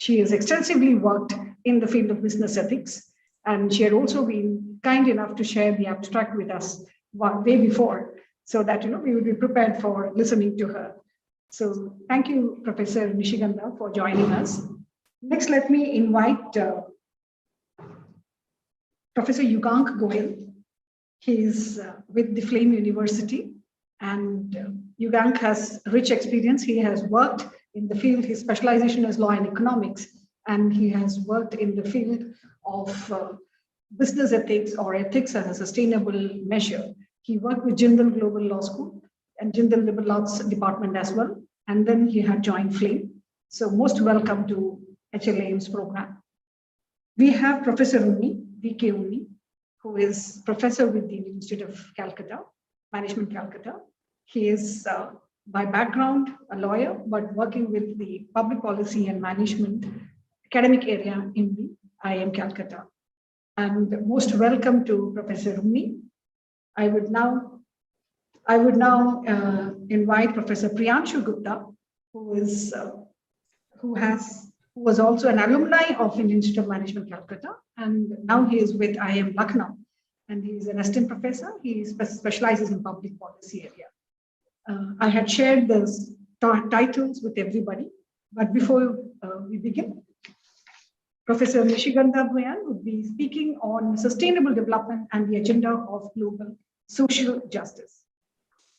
She has extensively worked in the field of business ethics, and she had also been kind enough to share the abstract with us way before, so that we would be prepared for listening to her. So thank you, Professor Nishigandha, for joining us. Next, let me invite Professor Yugank Goyal. He is with the Flame University, and Yugank has rich experience. He has worked in the field, his specialization is law and economics, and he has worked in the field of business ethics or ethics as a sustainable measure. He worked with Jindal Global Law School and Jindal Liberal Arts Department as well, and then he had joined Flame. So most welcome to HLAM's program. We have Professor Unni, V.K. Unni, who is professor with the Institute of Calcutta, Management Calcutta. He is by background a lawyer, but working with the public policy and management academic area in the IIM Calcutta. And most welcome to Professor Unni. I would now invite Professor Priyanshu Gupta, who was also an alumni of Indian Institute of Management Calcutta, and now he is with IIM Lucknow, and he is an assistant professor. He specializes in public policy area. I had shared those titles with everybody, but before we begin, Professor Nishigandha Goyal would be speaking on sustainable development and the agenda of global social justice.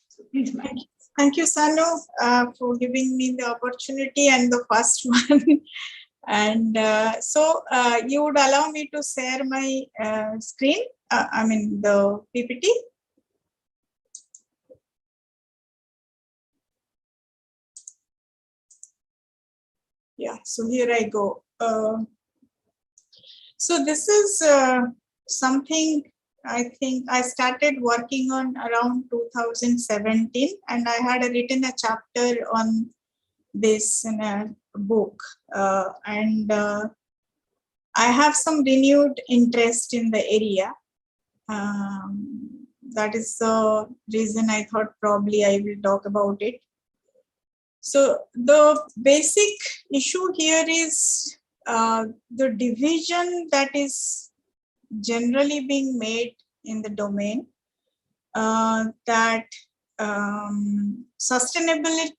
So please, ma'am. Thank you, Sanu, for giving me the opportunity and the first one. And so you would allow me to share my screen, the PPT. Yeah, so here I go. So this is something I think I started working on around 2017, and I had written a chapter on this in a book. I have some renewed interest in the area. That is the reason I thought probably I will talk about it. So the basic issue here is the division that is generally being made in the domain that sustainable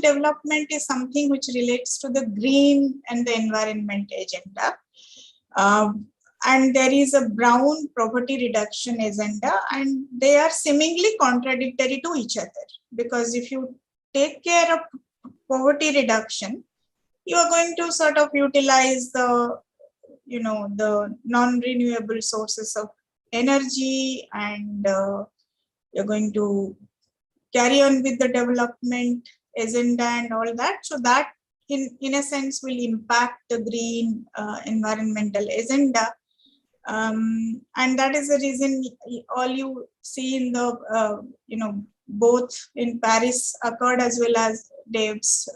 development is something which relates to the green and the environment agenda. And there is a brown poverty reduction agenda, and they are seemingly contradictory to each other, because if you take care of poverty reduction, you are going to sort of utilize the non-renewable sources of energy, and you're going to carry on with the development agenda and all that. So that in a sense will impact the green environmental agenda. And that is the reason all you see in the, both in Paris Accord as well as Dave's,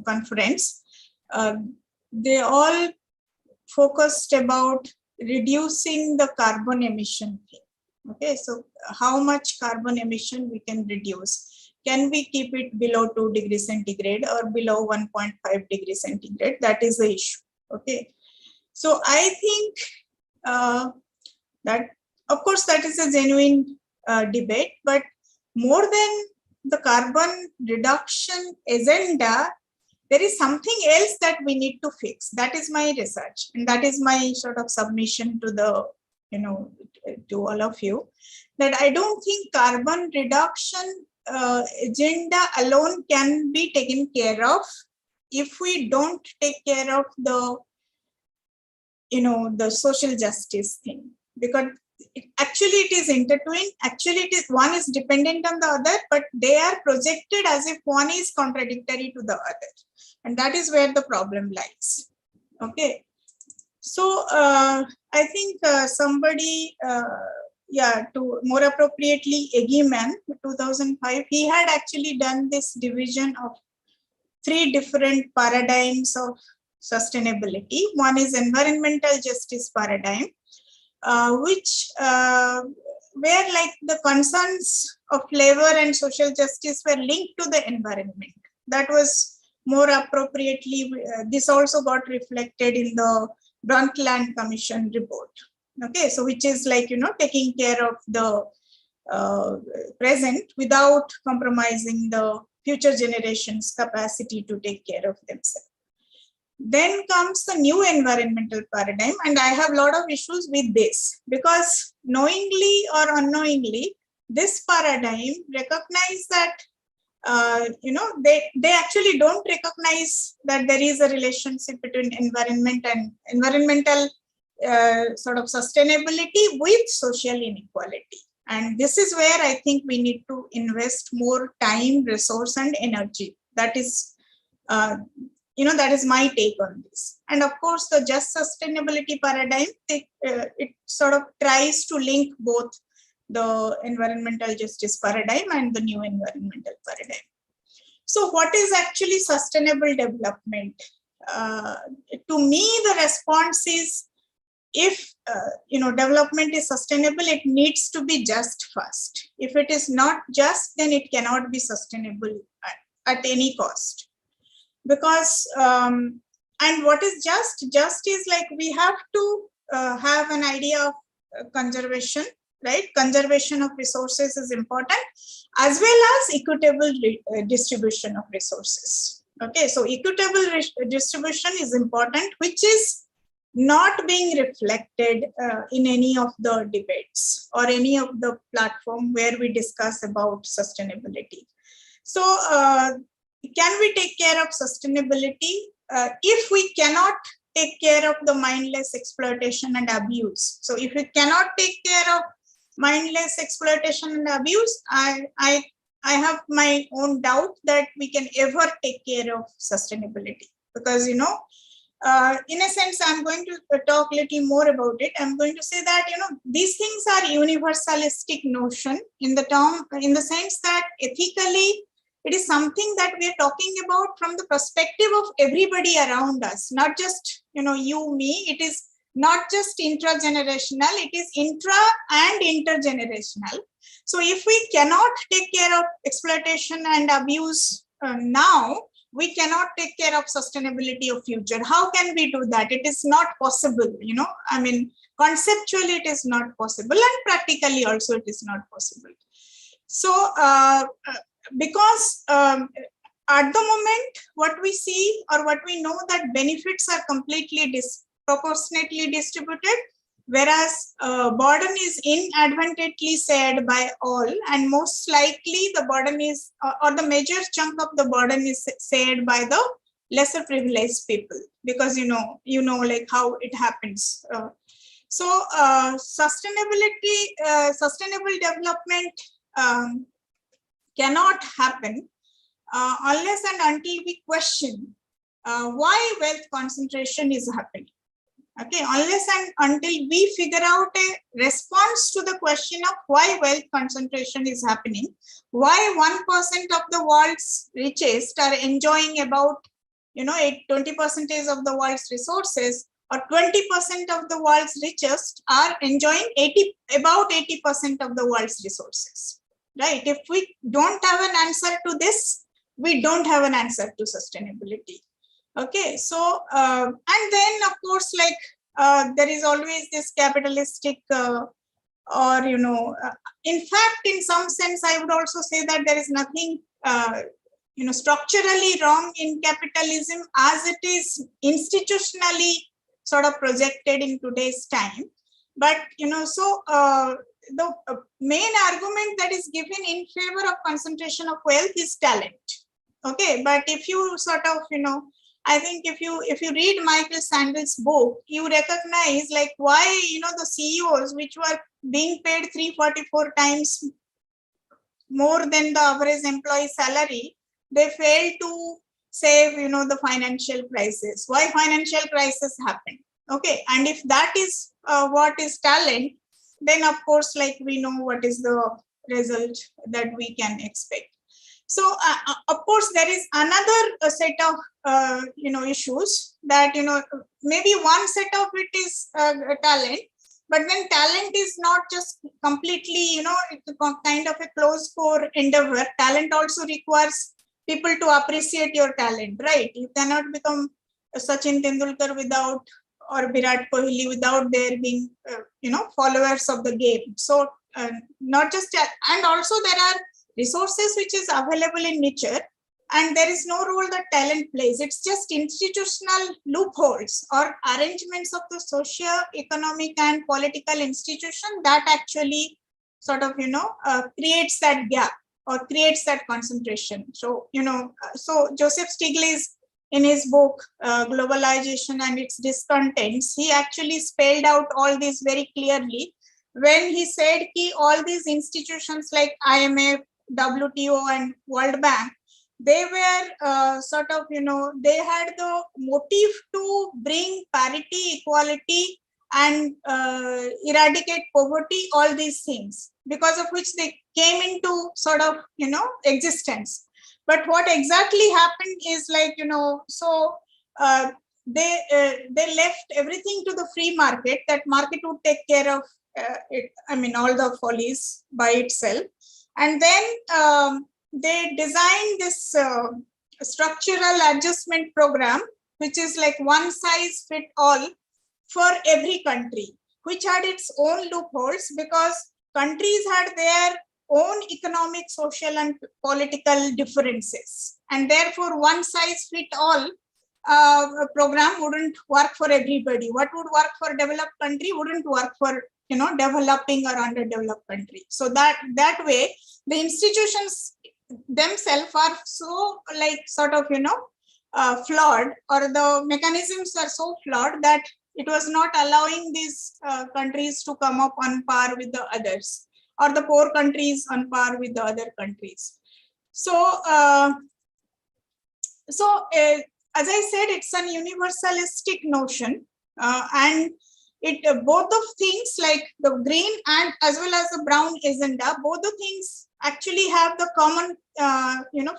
conference, they all focused about reducing the carbon emission thing. Okay, so how much carbon emission we can reduce? Can we keep it below 2 degrees centigrade or below 1.5 degrees centigrade? That is the issue. Okay, so I think that, of course, that is a genuine debate, but more than the carbon reduction agenda, there is something else that we need to fix. That is my research, and that is my sort of submission to the, to all of you, that I don't think carbon reduction agenda alone can be taken care of if we don't take care of the, the social justice thing, because it is intertwined. Actually, one is dependent on the other, but they are projected as if one is contradictory to the other, and that is where the problem lies. Okay, so I think somebody, to more appropriately, Egiman, 2005, he had actually done this division of 3 different paradigms of sustainability. One is environmental justice paradigm, which where like the concerns of labor and social justice were linked to the environment. That was more appropriately, this also got reflected in the Brundtland Commission report. Okay, so which is like, taking care of the present without compromising the future generations' capacity to take care of themselves. Then comes the new environmental paradigm, and I have a lot of issues with this, because knowingly or unknowingly, this paradigm recognize that they actually don't recognize that there is a relationship between environment and environmental sort of sustainability with social inequality. And this is where I think we need to invest more time, resource, and energy. That is, that is my take on this. And of course, the just sustainability paradigm, it sort of tries to link both the environmental justice paradigm and the new environmental paradigm. So what is actually sustainable development? To me, the response is, if development is sustainable, it needs to be just first. If it is not just, then it cannot be sustainable at any cost. Because and what is just is like, we have to have an idea of conservation, right? Conservation of resources is important, as well as equitable distribution of resources. Okay, so equitable distribution is important, which is not being reflected in any of the debates or any of the platform where we discuss about sustainability. So can we take care of sustainability if we cannot take care of the mindless exploitation and abuse? So if we cannot take care of mindless exploitation and abuse, I have my own doubt that we can ever take care of sustainability. Because in a sense, I'm going to talk a little more about it. I'm going to say that these things are universalistic notion in the sense that ethically it is something that we are talking about from the perspective of everybody around us, not just you, me. It is not just intragenerational, it is intra and intergenerational. So if we cannot take care of exploitation and abuse now, we cannot take care of sustainability of future. How can we do that? It is not possible, I mean, conceptually it is not possible, and practically also it is not possible. So because at the moment, what we see or what we know, that benefits are completely disproportionately distributed, whereas burden is inadvertently shared by all, and most likely the burden is, or the major chunk of the burden is shared by the lesser privileged people, because like how it happens. So sustainable development cannot happen unless and until we question why wealth concentration is happening. Okay, unless and until we figure out a response to the question of why wealth concentration is happening, why 1% of the world's richest are enjoying about 20% of the world's resources, or 20% of the world's richest are enjoying about 80% of the world's resources. Right? If we don't have an answer to this, we don't have an answer to sustainability. Okay, so and then of course, like there is always this capitalistic or in fact, in some sense, I would also say that there is nothing structurally wrong in capitalism as it is institutionally sort of projected in today's time. But so the main argument that is given in favor of concentration of wealth is talent. Okay, but if you sort of I think if you read Michael Sandel's book, you recognize like why the CEOs, which were being paid 344 times more than the average employee salary, they failed to save the financial crisis. Why financial crisis happened? Okay, and if that is what is talent, then of course, like we know what is the result that we can expect. So of course, there is another set of issues that maybe one set of it is talent, but then talent is not just completely it's a kind of a closed core endeavor. Talent also requires people to appreciate your talent, right? You cannot become Sachin Tendulkar without, or Virat Kohli without there being, followers of the game. So not just, and also there are resources which is available in nature, and there is no role that talent plays. It's just institutional loopholes or arrangements of the socio-economic and political institution that actually sort of, creates that gap or creates that concentration. So, so Joseph Stiglitz, in his book, Globalization and its Discontents, he actually spelled out all this very clearly when he said that all these institutions like IMF, WTO, and World Bank, they were sort of, they had the motive to bring parity, equality, and eradicate poverty, all these things, because of which they came into sort of, existence. But what exactly happened is like, so they left everything to the free market. That market would take care of it, all the follies by itself. And then they designed this structural adjustment program, which is like one size fit all for every country, which had its own loopholes because countries had their own economic, social, and political differences. And therefore, one size fit all program wouldn't work for everybody. What would work for developed country wouldn't work for developing or underdeveloped country. So that way, the institutions themselves are so like sort of flawed, or the mechanisms are so flawed that it was not allowing these countries to come up on par with the others, or the poor countries on par with the other countries. So, as I said, it's an universalistic notion, and it both of things like the green and as well as the brown agenda, both the things actually have the common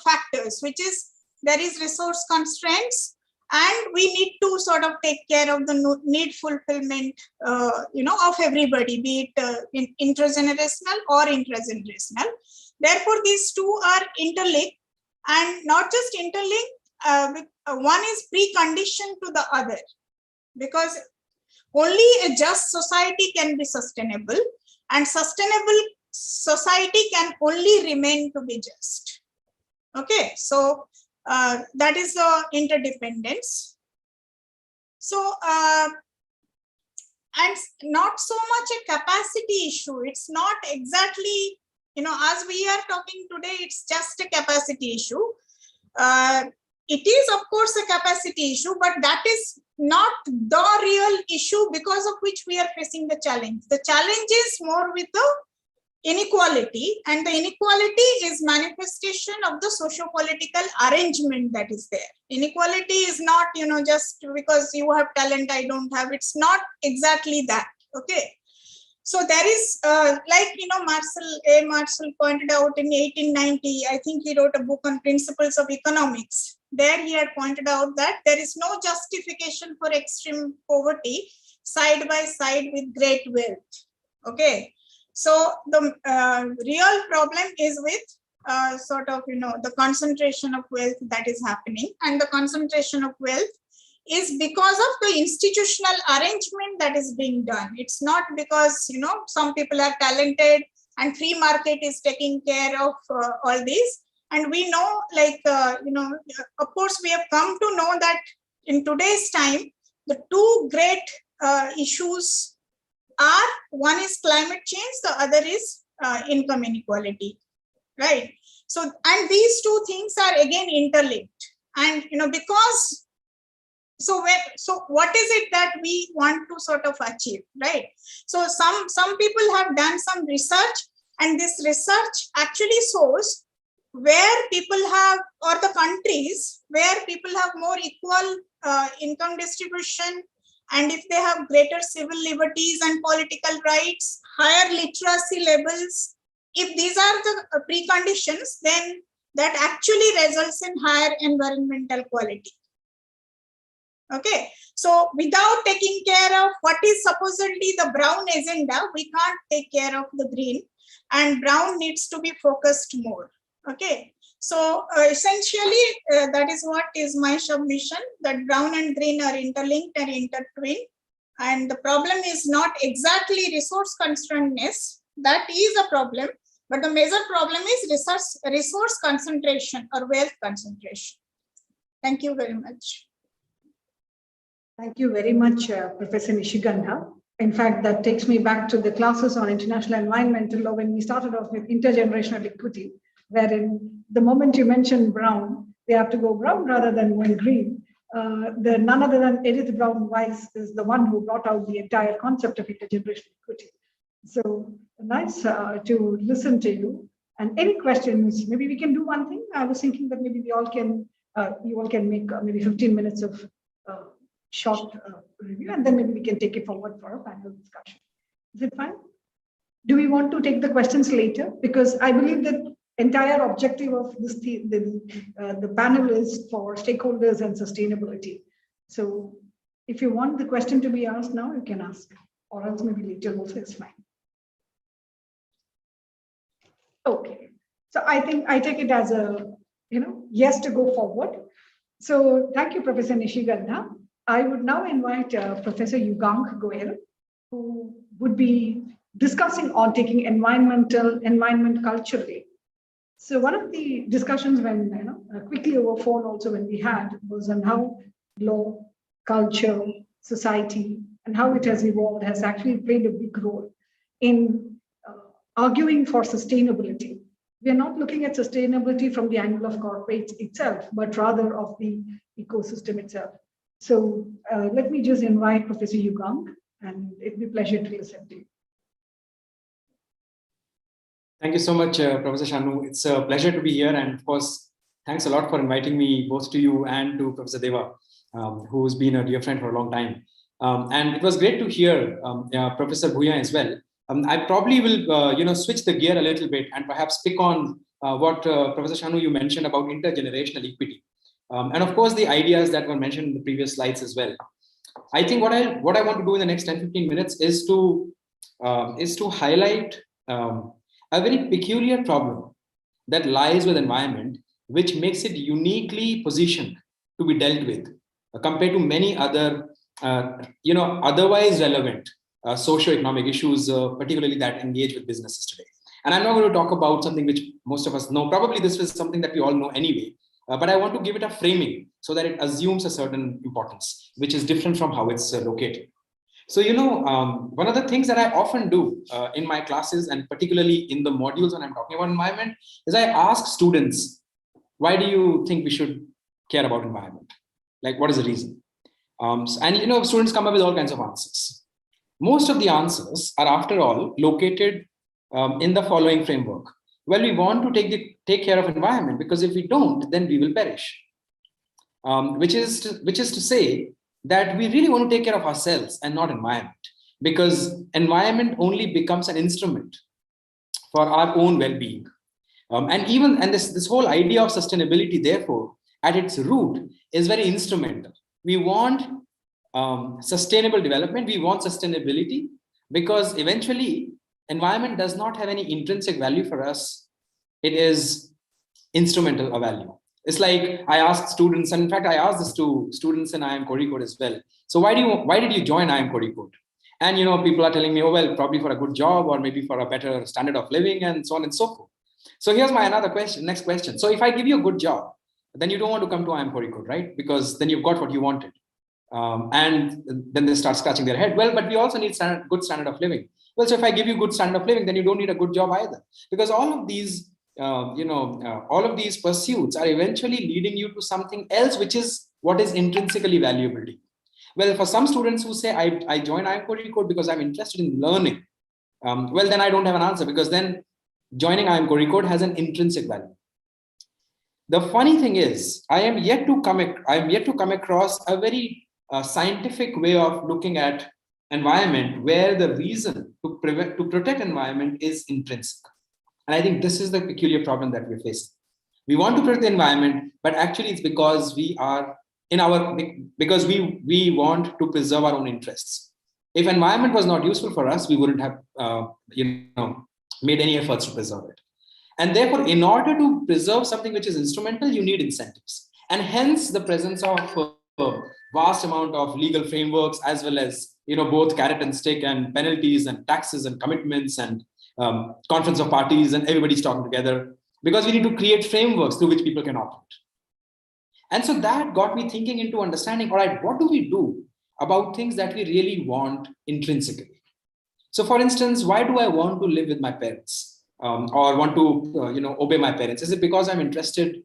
factors, which is there is resource constraints, and we need to sort of take care of the need fulfillment of everybody, be it intergenerational or intragenerational. Therefore, these two are interlinked, and not just interlinked, one is preconditioned to the other, because only a just society can be sustainable, and sustainable society can only remain to be just. Okay, so that is the interdependence. So, and not so much a capacity issue. It's not exactly, as we are talking today, it's just a capacity issue. It is, of course, a capacity issue, but that is not the real issue because of which we are facing the challenge. The challenge is more with the inequality, and the inequality is manifestation of the socio-political arrangement that is there. Inequality is not, just because you have talent, I don't have. It's not exactly that. Okay. So there is, like, Marshall pointed out in 1890, I think he wrote a book on principles of economics. There he had pointed out that there is no justification for extreme poverty side by side with great wealth. Okay. So the real problem is with sort of, the concentration of wealth that is happening, and the concentration of wealth is because of the institutional arrangement that is being done. It's not because, some people are talented and free market is taking care of all these. And we know, like, of course, we have come to know that in today's time, the two great issues are, one is climate change, the other is income inequality, right? So, and these two things are again interlinked. And, because so what is it that we want to sort of achieve, right? So some people have done some research, and this research actually shows where people have, or the countries where people have more equal income distribution, and if they have greater civil liberties and political rights, higher literacy levels, if these are the preconditions, then that actually results in higher environmental quality. Okay, so without taking care of what is supposedly the brown agenda, we can't take care of the green, and brown needs to be focused more. Okay, So essentially, that is what is my submission, that brown and green are interlinked and intertwined. And the problem is not exactly resource constraintness. That is a problem. But the major problem is resource concentration or wealth concentration. Thank you very much. Thank you very much, Professor Nishigandha. In fact, that takes me back to the classes on international environmental law when we started off with intergenerational equity, wherein the moment you mention brown, they have to go brown rather than going green. None other than Edith Brown Weiss is the one who brought out the entire concept of intergenerational equity. So nice to listen to you. And any questions? Maybe we can do one thing. I was thinking that maybe we all can, you all can make maybe 15 minutes of short review, and then maybe we can take it forward for a panel discussion. Is it fine? Do we want to take the questions later? Because I believe that entire objective of this the panel is for stakeholders and sustainability. So if you want the question to be asked now, you can ask, or else maybe later also is fine. Okay, so I think I take it as a yes to go forward. So thank you, Professor Nishigandha. I would now invite Professor Yugang Goel, who would be discussing on taking environment culturally. So one of the discussions when, quickly over phone also when we had was on how law, culture, society, and how it has evolved has actually played a big role in arguing for sustainability. We are not looking at sustainability from the angle of corporates itself, but rather of the ecosystem itself. So let me just invite Professor Yugang, and it'd be a pleasure to listen to you. Thank you so much, Professor Shanu. It's a pleasure to be here. And of course, thanks a lot for inviting me both to you and to Professor Deva, who's been a dear friend for a long time. And it was great to hear Professor Bhuya as well. I probably will, switch the gear a little bit and perhaps pick on what Professor Shanu, you mentioned about intergenerational equity. And of course, the ideas that were mentioned in the previous slides as well. I think what I want to do in the next 10-15 minutes is to highlight a very peculiar problem that lies with environment, which makes it uniquely positioned to be dealt with compared to many other, otherwise relevant socio-economic issues, particularly that engage with businesses today. And I'm not going to talk about something which most of us know. Probably this is something that we all know anyway, but I want to give it a framing so that it assumes a certain importance, which is different from how it's located. So, one of the things that I often do in my classes, and particularly in the modules when I'm talking about environment, is I ask students, why do you think we should care about environment? Like, what is the reason? And, students come up with all kinds of answers. Most of the answers are, after all, located in the following framework. Well, we want to take care of environment because if we don't, then we will perish. Which is to say that we really want to take care of ourselves and not environment, because environment only becomes an instrument for our own well-being. And this whole idea of sustainability, therefore, at its root is very instrumental. We want sustainable development. We want sustainability because eventually environment does not have any intrinsic value for us. It is instrumental of value. It's like I asked students, and in fact, I asked this to students in IIM Kozhikode as well. So why did you join IIM Kozhikode? And people are telling me, oh well, probably for a good job or maybe for a better standard of living and so on and so forth. So here's my next question. So if I give you a good job, then you don't want to come to IIM Kozhikode, right? Because then you've got what you wanted. And then they start scratching their head. Well, but we also need good standard of living. Well, so if I give you good standard of living, then you don't need a good job either, because all of these pursuits are eventually leading you to something else, which is what is intrinsically valuable to you. Well, for some students who say, I joined IIM Kozhikode because I'm interested in learning, well, then I don't have an answer, because then joining IIM Kozhikode has an intrinsic value. The funny thing is, I am yet to come across a very scientific way of looking at environment where the reason to protect environment is intrinsic. And I think this is the peculiar problem that we're facing. We want to protect the environment, but actually it's because we want to preserve our own interests. If environment was not useful for us, we wouldn't have made any efforts to preserve it. And therefore, in order to preserve something which is instrumental, you need incentives. And hence the presence of vast amount of legal frameworks, as well as both carrot and stick, and penalties and taxes and commitments, and conference of parties, and everybody's talking together, because we need to create frameworks through which people can operate. And so that got me thinking into understanding, all right, what do we do about things that we really want intrinsically? So for instance, why do I want to live with my parents, or want to obey my parents? Is it because I'm interested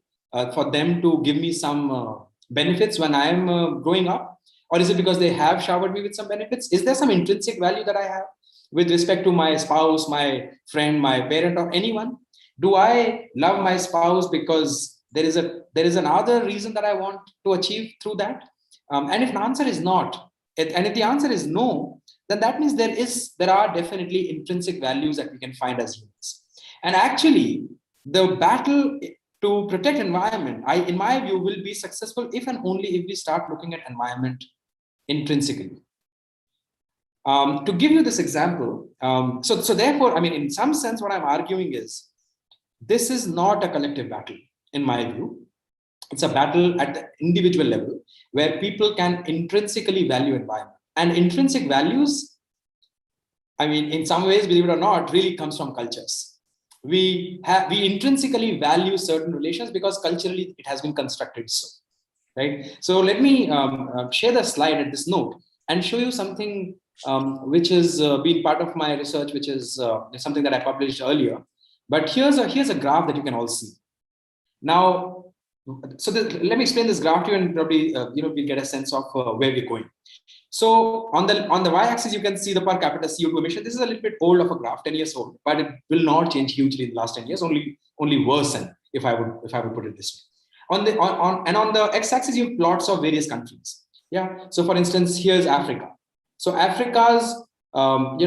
for them to give me some benefits when I'm growing up? Or is it because they have showered me with some benefits? Is there some intrinsic value that I have with respect to my spouse, my friend, my parent, or anyone? Do I love my spouse because there is another reason that I want to achieve through that? And if the answer is not, and if the answer is no, then that means there are definitely intrinsic values that we can find as humans. And actually, the battle to protect environment, in my view, will be successful if and only if we start looking at environment intrinsically. To give you this example, so therefore, I mean, in some sense, what I'm arguing is this is not a collective battle, in my view. It's a battle at the individual level where people can intrinsically value environment. And intrinsic values, I mean, in some ways, believe it or not, really comes from cultures. We intrinsically value certain relations because culturally it has been constructed so, right? So let me share the slide at this note and show you something which has been part of my research, which is something that I published earlier. But here's a graph that you can all see. Now, so let me explain this graph to you, and probably we'll get a sense of where we're going. So on the y-axis, you can see the per capita CO2 emission. This is a little bit old of a graph, 10 years old, but it will not change hugely in the last 10 years. Only worsen, if I would put it this way. On the x-axis, you have plots of various countries. Yeah. So for instance, here's Africa. So Africa's per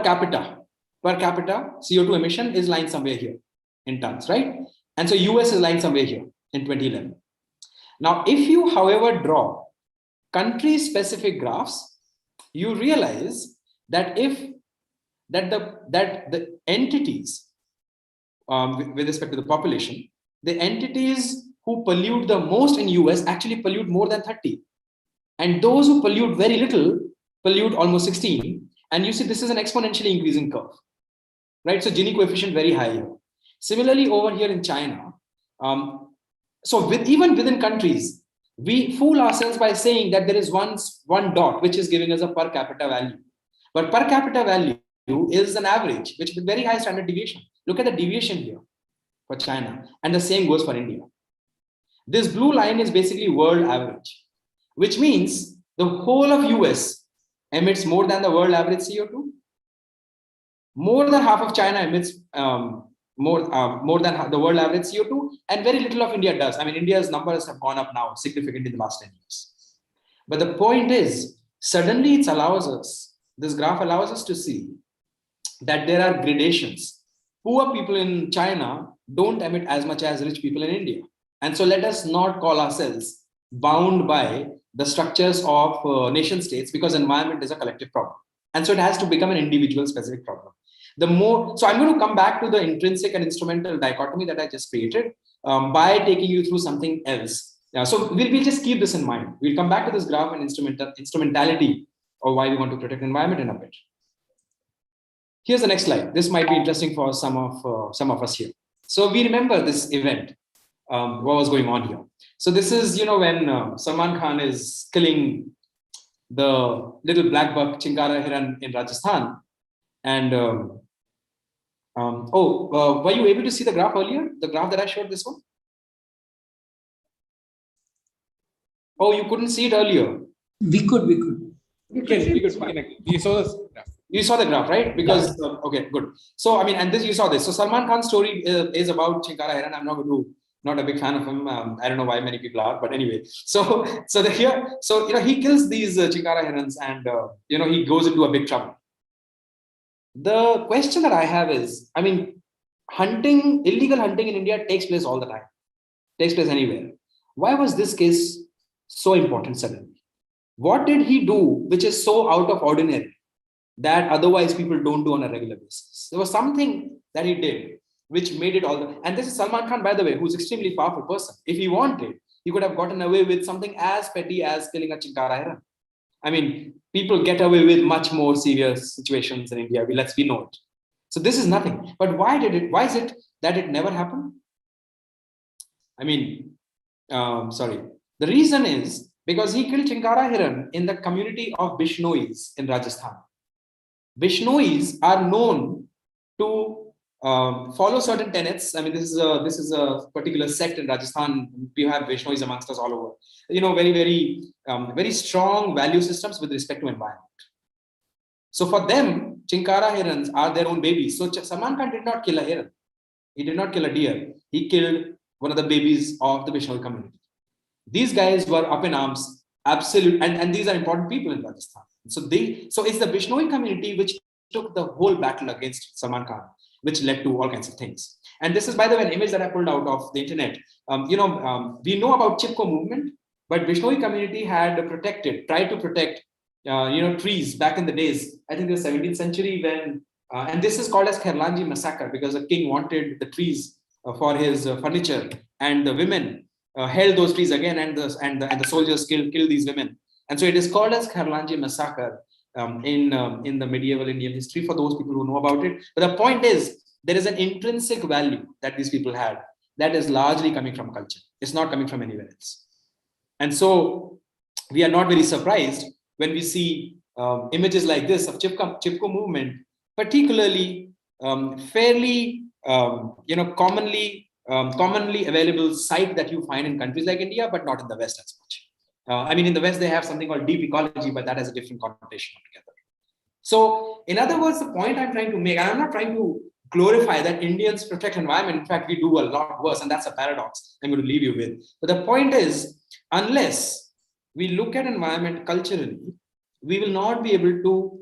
capita CO2 emission is lying somewhere here in tons, right? And so US is lying somewhere here in 2011. Now, if you, however, draw country-specific graphs, you realize that the entities, with respect to the population, the entities who pollute the most in US actually pollute more than 30. And those who pollute very little pollute almost 16. And you see, this is an exponentially increasing curve, right? So Gini coefficient very high here. Similarly, over here in China, so even within countries, we fool ourselves by saying that there is one dot which is giving us a per capita value. But per capita value is an average, which is very high standard deviation. Look at the deviation here for China, and the same goes for India. This blue line is basically world average, which means the whole of US emits more than the world average CO2. More than half of China emits more than the world average CO2, and very little of India does. I mean, India's numbers have gone up now significantly in the last 10 years. But the point is, suddenly this graph allows us to see that there are gradations. Poor people in China don't emit as much as rich people in India. And so let us not call ourselves bound by the structures of nation states, because environment is a collective problem. And so it has to become an individual specific problem. So I'm going to come back to the intrinsic and instrumental dichotomy that I just created by taking you through something else. So we'll just keep this in mind. We'll come back to this graph and instrumentality of why we want to protect the environment in a bit. Here's the next slide. This might be interesting for some of us here. So we remember this event, what was going on here. So this is, when Salman Khan is killing the little black buck Chinkara Heron in Rajasthan. And were you able to see the graph earlier? The graph that I showed, this one? Oh, you couldn't see it earlier. We could. We saw this graph. You saw the graph, right? Because okay, good. So I mean, and you saw this. So Salman Khan's story is about Chinkara Heron. I'm not a big fan of him. I don't know why many people are, but anyway. So he kills these Chinkara herons, and he goes into a big trouble. The question that I have is, I mean, illegal hunting in India takes place all the time, takes place anywhere. Why was this case so important suddenly? What did he do which is so out of ordinary that otherwise people don't do on a regular basis? There was something that he did which made it all. And this is Salman Khan, by the way, who's extremely powerful person. If he wanted, he could have gotten away with something as petty as killing a Chinkara Heron. I mean, people get away with much more serious situations in India. Let's be known. So this is nothing. But why is it that it never happened? I mean, sorry. The reason is because he killed Chinkara Heron in the community of Bishnois in Rajasthan. Bishnois are known to follow certain tenets. I mean, this is a particular sect in Rajasthan. We have Bishnois amongst us all over. You know, very strong value systems with respect to environment. So for them, Chinkara herons are their own babies. So Salman Khan did not kill a heron. He did not kill a deer. He killed one of the babies of the Bishnoi community. These guys were up in arms, absolute, and these are important people in Rajasthan. So it's the Bishnoi community which took the whole battle against Salman Khan, which led to all kinds of things. And this is, by the way, an image that I pulled out of the internet. We know about Chipko movement, but Bishnoi community had tried to protect trees back in the days. I think the 17th century when, and this is called as Khairlanji massacre because the king wanted the trees for his furniture, and the women held those trees again, and the soldiers killed these women. And so it is called as Khairlanji massacre in the medieval Indian history for those people who know about it. But the point is, there is an intrinsic value that these people had that is largely coming from culture. It's not coming from anywhere else. And so we are not very surprised when we see images like this of Chipko movement, particularly fairly commonly available site that you find in countries like India, but not in the West as much. I mean, in the West, they have something called deep ecology, but that has a different connotation altogether. So, in other words, the point I'm trying to make, and I'm not trying to glorify that Indians protect environment. In fact, we do a lot worse, and that's a paradox I'm going to leave you with. But the point is, unless we look at environment culturally, we will not be able to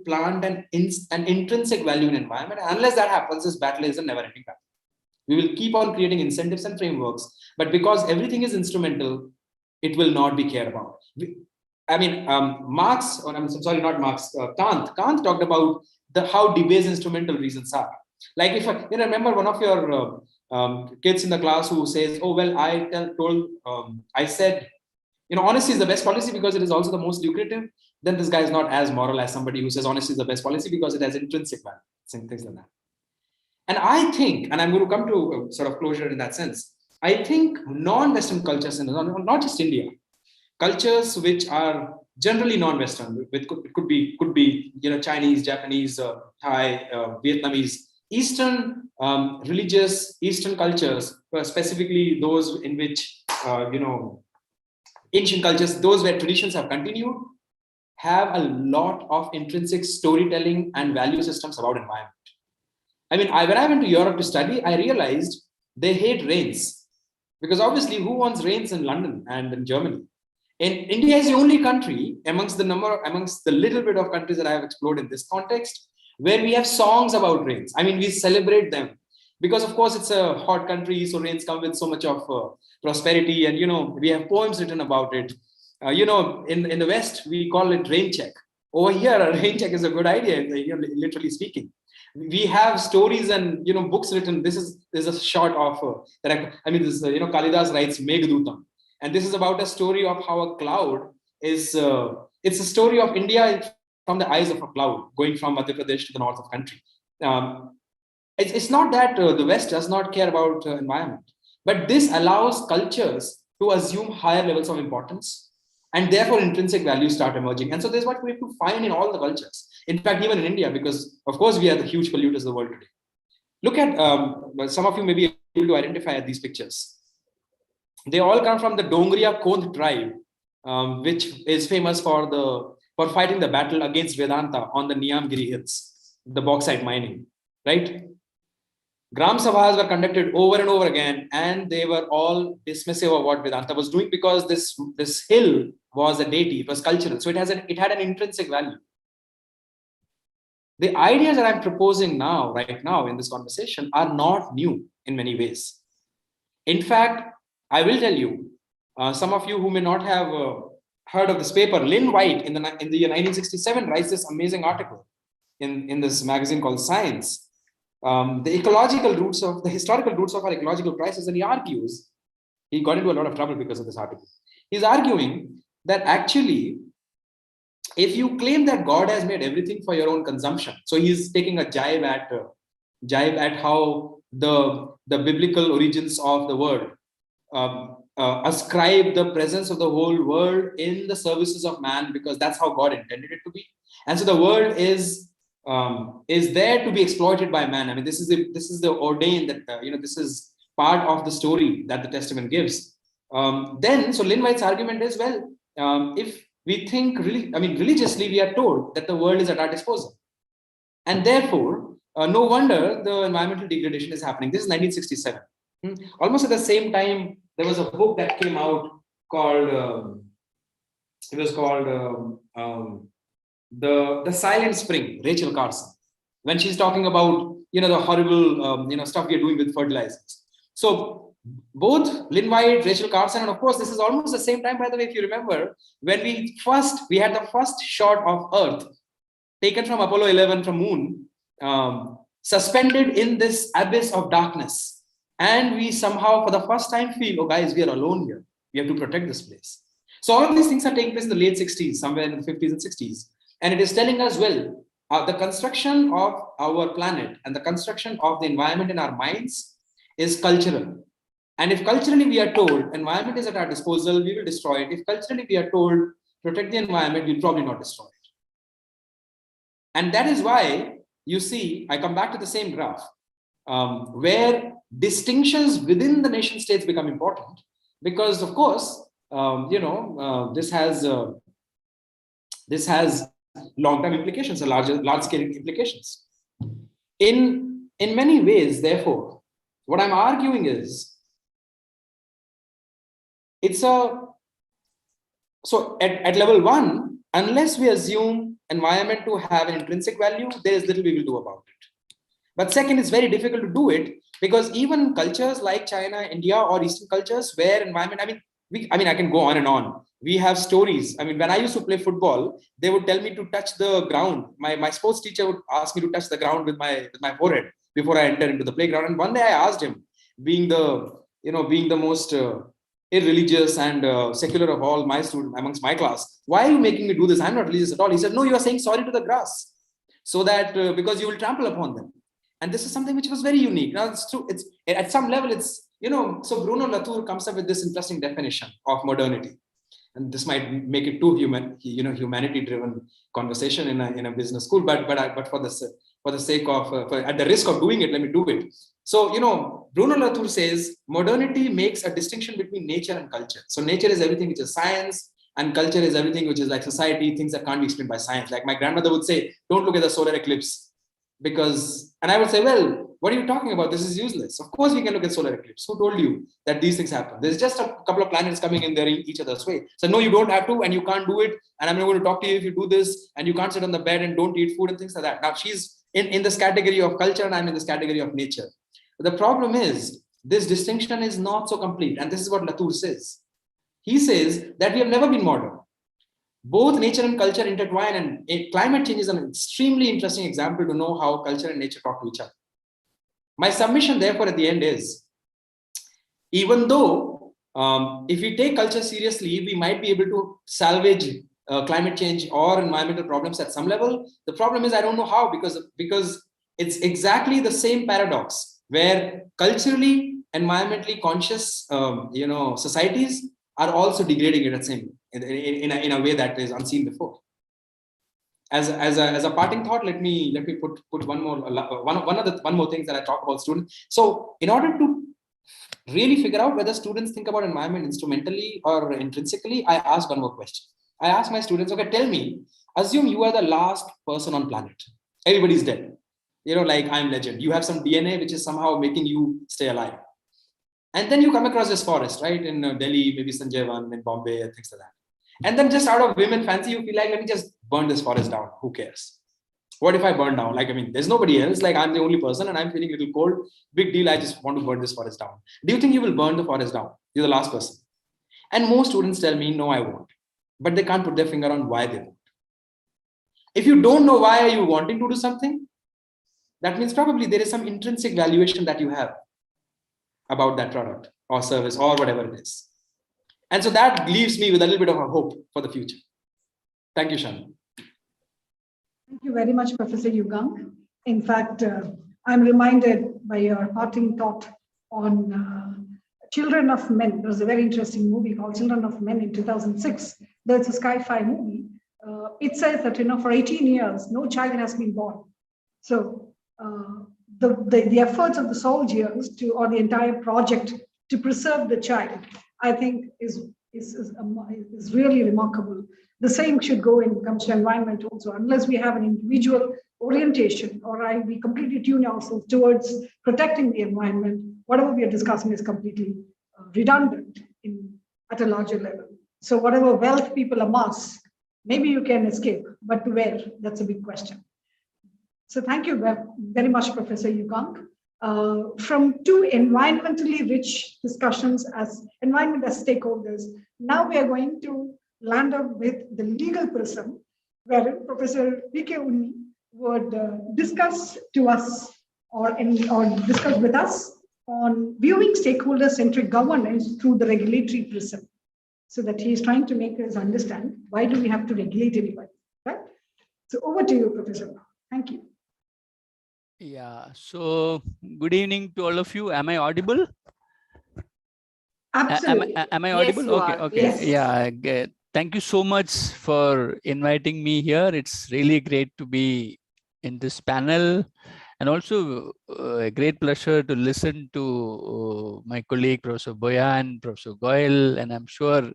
plant an intrinsic value in environment. Unless that happens, this battle is a never-ending battle. We will keep on creating incentives and frameworks, but because everything is instrumental, it will not be cared about. Kant talked about how debased instrumental reasons are. Like if I remember one of your kids in the class who says, "Oh well, I said, honesty is the best policy because it is also the most lucrative." Then this guy is not as moral as somebody who says honesty is the best policy because it has intrinsic value, things like that. And I think, and I'm going to come to sort of closure in that sense, I think non-Western cultures, and not just India, cultures which are generally non-Western, could be Chinese, Japanese, Thai, Vietnamese, Eastern religious Eastern cultures, specifically those in which ancient cultures, those where traditions have continued, have a lot of intrinsic storytelling and value systems about environment. I mean, when I went to Europe to study, I realized they hate rains because obviously who wants rains in London and in Germany? And India is the only country amongst the little bit of countries that I have explored in this context where we have songs about rains. I mean, we celebrate them because of course it's a hot country. So rains come with so much of prosperity and, we have poems written about it. In the West, we call it rain check. Over here, a rain check is a good idea, literally speaking. We have stories and books written. This is a short of Kalidas writes Meghdootam, and this is about a story of how a cloud is. It's a story of India from the eyes of a cloud, going from Madhya Pradesh to the north of country. It's not that the West does not care about environment, but this allows cultures to assume higher levels of importance, and therefore intrinsic values start emerging. And so there's what we have to find in all the cultures. In fact, even in India, because of course we are the huge polluters of the world today. Look at, some of you may be able to identify these pictures. They all come from the Dongriya Kondh tribe, which is famous for fighting the battle against Vedanta on the Niyamgiri hills, the bauxite mining, right? Gram Sabhas were conducted over and over again, and they were all dismissive of what Vedanta was doing because this hill was a deity, it was cultural. So it had an intrinsic value. The ideas that I'm proposing right now in this conversation are not new in many ways. In fact, I will tell you, some of you who may not have heard of this paper, Lynn White in the year 1967 writes this amazing article in this magazine called Science, the historical roots of our ecological crisis, and he argues, he got into a lot of trouble because of this article. He's arguing that actually, if you claim that God has made everything for your own consumption, so he's taking a jibe at how the biblical origins of the world ascribe the presence of the whole world in the services of man, because that's how God intended it to be. And so the world is there to be exploited by man. I mean, this is the ordained that this is part of the story that the Testament gives. So Lynn White's argument is, well, if we think religiously, we are told that the world is at our disposal, and therefore no wonder the environmental degradation is happening. This is 1967. Almost at the same time, there was a book that came out called the Silent Spring, Rachel Carson, when she's talking about the horrible stuff we are doing with fertilizers. So both Lynn White, Rachel Carson, and of course this is almost the same time, by the way, if you remember, when we had the first shot of Earth taken from Apollo 11 from Moon, suspended in this abyss of darkness. And we somehow, for the first time, feel, oh guys, we are alone here. We have to protect this place. So all of these things are taking place in the late 60s, somewhere in the 50s and 60s. And it is telling us, well, the construction of our planet and the construction of the environment in our minds is cultural. And if culturally we are told environment is at our disposal, we will destroy it. If culturally we are told protect the environment, we'll probably not destroy it. And that is why you see, I come back to the same graph, where distinctions within the nation states become important, because of course, this has long-term implications, large-scale implications. In many ways, therefore, what I'm arguing is, so at level one, unless we assume environment to have an intrinsic value, there is little we will do about it. But second, it's very difficult to do it because even cultures like China, India, or Eastern cultures where environment, I can go on and on. We have stories. When I used to play football, they would tell me to touch the ground. My sports teacher would ask me to touch the ground with my forehead before I enter into the playground. And one day I asked him, being the most irreligious and secular of all my students amongst my class, why are you making me do this? I'm not religious at all. He said, no, you are saying sorry to the grass, so that because you will trample upon them. And this is something which was very unique. Now it's true. It's at some level, it's so Bruno Latour comes up with this interesting definition of modernity, and this might make it too humanity-driven conversation in a business school. But for the sake of at the risk of doing it, let me do it. So Bruno Latour says modernity makes a distinction between nature and culture. So nature is everything which is science, and culture is everything which is like society, things that can't be explained by science. Like my grandmother would say, "Don't look at the solar eclipse," and I would say, well, what are you talking about? This is useless. Of course we can look at solar eclipse. Who told you that these things happen? There's just a couple of planets coming in there each other's way. So no, you don't have to, and you can't do it. And I'm not going to talk to you if you do this, and you can't sit on the bed and don't eat food and things like that. Now she's in this category of culture, and I'm in this category of nature. But the problem is this distinction is not so complete. And this is what Latour says. He says that we have never been modern. Both nature and culture intertwine, and climate change is an extremely interesting example to know how culture and nature talk to each other. My submission, therefore, at the end is, even though if we take culture seriously, we might be able to salvage climate change or environmental problems at some level. The problem is I don't know how, because it's exactly the same paradox where culturally, environmentally conscious societies are also degrading it at the same in a way that is unseen before. As a parting thought, let me put one more thing that I talk about students. So in order to really figure out whether students think about environment instrumentally or intrinsically, I ask one more question. I ask my students, okay, tell me, assume you are the last person on planet. Everybody's dead. Like I'm Legend. You have some DNA which is somehow making you stay alive. And then you come across this forest, right? In Delhi, maybe Sanjeevan, in Bombay, and things like that. And then just out of whim and fancy, you feel like, let me just burn this forest down. Who cares? What if I burn down? There's nobody else. I'm the only person and I'm feeling a little cold. Big deal. I just want to burn this forest down. Do you think you will burn the forest down? You're the last person. And most students tell me, no, I won't. But they can't put their finger on why they won't. If you don't know why are you wanting to do something, that means probably there is some intrinsic valuation that you have about that product or service or whatever it is. And so that leaves me with a little bit of a hope for the future. Thank you, Shanu. Thank you very much, Professor Yugang. In fact, I'm reminded by your parting thought on Children of Men. There was a very interesting movie called Children of Men in 2006. There's a sci-fi movie. It says that, for 18 years, no child has been born. So the efforts of the soldiers or the entire project to preserve the child, I think is really remarkable. The same should go when it comes to environment also. Unless we have an individual orientation or we completely tune ourselves towards protecting the environment, whatever we are discussing is completely redundant at a larger level. So whatever wealth people amass, maybe you can escape, but to where? That's a big question. So thank you very much, Professor Yugang. From two environmentally rich discussions as environment as stakeholders, now we are going to land up with the legal prism, where Professor V.K. Unni would discuss to us or discuss with us on viewing stakeholder-centric governance through the regulatory prism. So that he is trying to make us understand why do we have to regulate anybody, right? So over to you, Professor. Thank you. Yeah, so good evening to all of you. Am I audible? Absolutely. Am I Yes, audible? you Okay, are. okay. Yes. Yeah, good. Thank you so much for inviting me here. It's really great to be in this panel, and also a great pleasure to listen to my colleague, Professor Boya and Professor Goyal, and I'm sure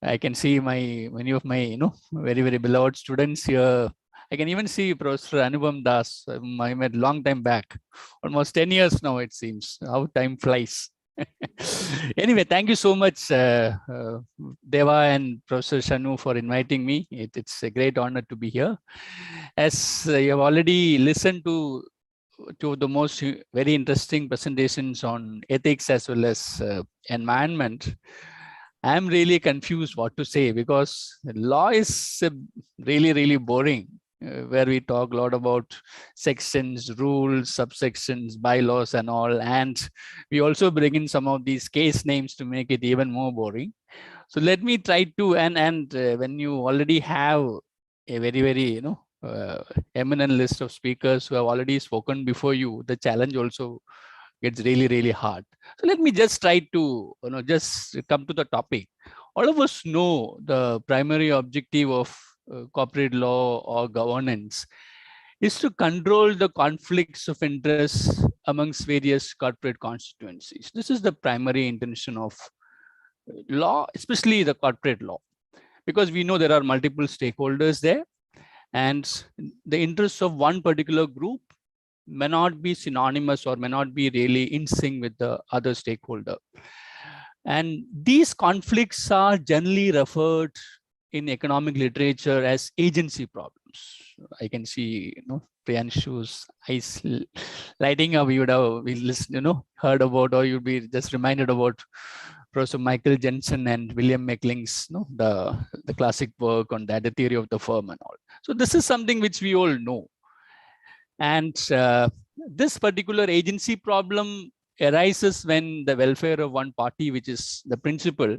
I can see many of my very, very beloved students here. I can even see Professor Anubham Das, I met long time back, almost 10 years now, it seems, how time flies. Anyway, thank you so much, Deva and Professor Shanu, for inviting me. It's a great honor to be here. As you have already listened to the most very interesting presentations on ethics as well as environment, I'm really confused what to say, because law is really, really boring, where we talk a lot about sections, rules, subsections, bylaws and all. And we also bring in some of these case names to make it even more boring. So let me try to, and when you already have a very, very, eminent list of speakers who have already spoken before you, the challenge also gets really, really hard. So let me just try to, just come to the topic. All of us know the primary objective of corporate law or governance is to control the conflicts of interest amongst various corporate constituencies. This is the primary intention of law, especially the corporate law, because we know there are multiple stakeholders there, and the interests of one particular group may not be synonymous or may not be really in sync with the other stakeholder. And these conflicts are generally referred in economic literature as agency problems. I can see, Priyanshu's eyes lighting up. You would have heard about, or you'd be just reminded about Professor Michael Jensen and William Mackling's the classic work on that, the theory of the firm and all. So this is something which we all know. And this particular agency problem arises when the welfare of one party, which is the principal,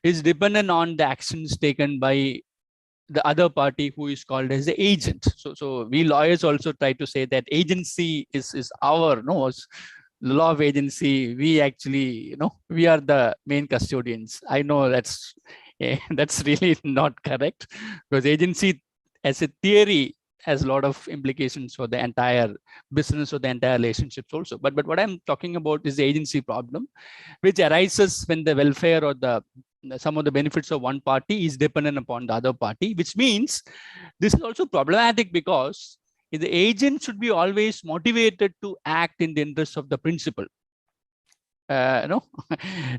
is dependent on the actions taken by the other party, who is called as the agent. So we lawyers also try to say that agency is our the law of agency. We actually, we are the main custodians. I know that's really not correct, because agency as a theory has a lot of implications for the entire business or the entire relationships also. But what I'm talking about is the agency problem, which arises when the welfare or some of the benefits of one party is dependent upon the other party, which means this is also problematic, because the agent should be always motivated to act in the interest of the principal.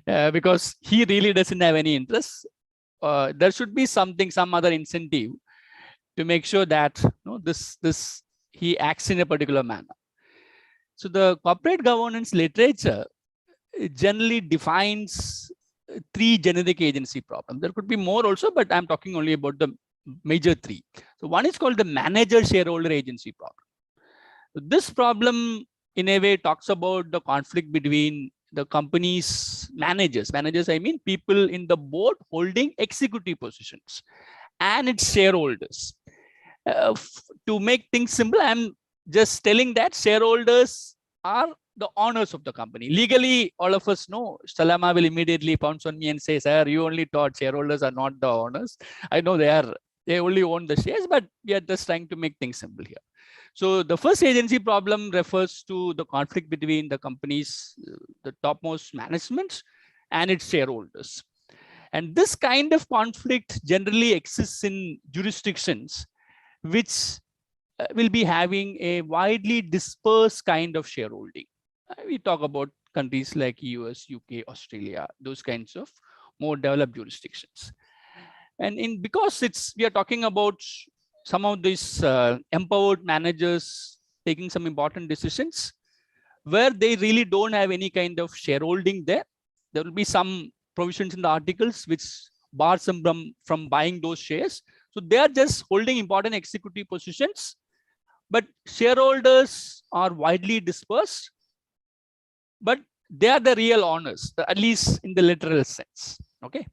Because he really doesn't have any interest. There should be some other incentive to make sure that he acts in a particular manner. So the corporate governance literature generally defines 3 generic agency problems. There could be more also, but I'm talking only about the major 3. So one is called the manager shareholder agency problem. This problem in a way talks about the conflict between the company's managers. Managers, I mean people in the board holding executive positions, and its shareholders. To make things simple, I'm just telling that shareholders are the owners of the company. Legally, all of us know. Salama will immediately pounce on me and say, "Sir, you only thought shareholders are not the owners." I know they only own the shares, but we are just trying to make things simple here. So the first agency problem refers to the conflict between the company's the topmost management and its shareholders. And this kind of conflict generally exists in jurisdictions which will be having a widely dispersed kind of shareholding. We talk about countries like US, UK, Australia, those kinds of more developed jurisdictions. And because we are talking about some of these empowered managers taking some important decisions where they really don't have any kind of shareholding there. There will be some provisions in the articles which bars them from buying those shares. So they are just holding important executive positions, but shareholders are widely dispersed, but they are the real owners, at least in the literal sense. Okay.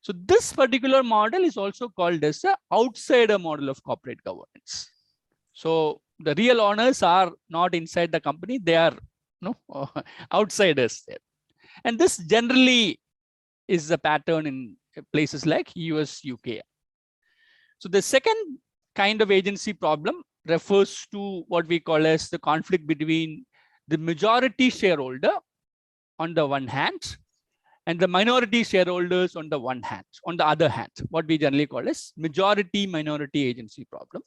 So this particular model is also called as the outsider model of corporate governance. So the real owners are not inside the company, they are outsiders there. And this generally is the pattern in places like US, UK. So the second kind of agency problem refers to what we call as the conflict between the majority shareholder on the one hand and the minority shareholders on the other hand, what we generally call as majority minority agency problem.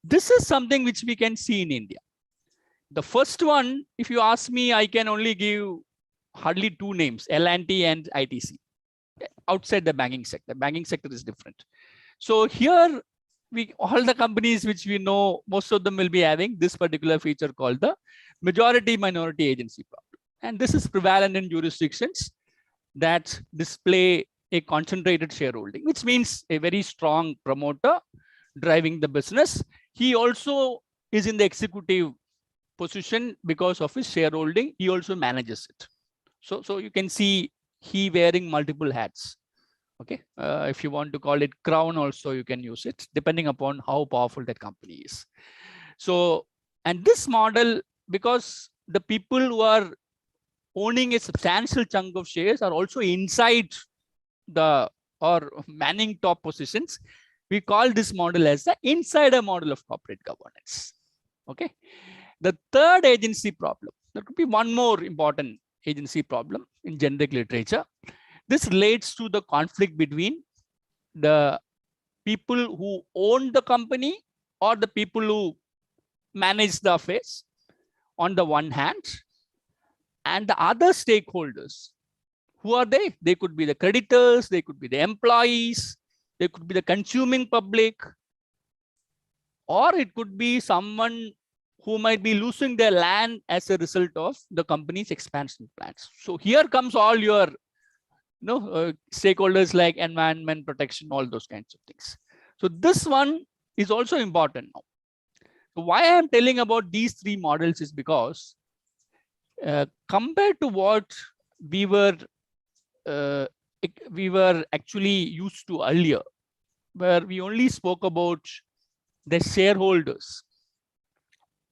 This is something which we can see in India. The first one, if you ask me, I can only give hardly two names, L&T and ITC, outside the banking sector. Banking sector is different. So here, all the companies which we know, most of them will be having this particular feature called the majority minority agency problem. And this is prevalent in jurisdictions that display a concentrated shareholding, which means a very strong promoter driving the business. He also is in the executive position because of his shareholding. He also manages it. So you can see he wearing multiple hats. Okay, if you want to call it crown also, you can use it depending upon how powerful that company is. So, and this model, because the people who are owning a substantial chunk of shares are also inside or manning top positions, we call this model as the insider model of corporate governance. Okay. The third agency problem, there could be one more important agency problem in generic literature. This relates to the conflict between the people who own the company or the people who manage the affairs on the one hand, and the other stakeholders. Who are they? They could be the creditors, they could be the employees, they could be the consuming public, or it could be someone who might be losing their land as a result of the company's expansion plans. So here comes all your stakeholders like environment protection, all those kinds of things. So this one is also important now. So why I am telling about these three models is because compared to what we were actually used to earlier, where we only spoke about the shareholders,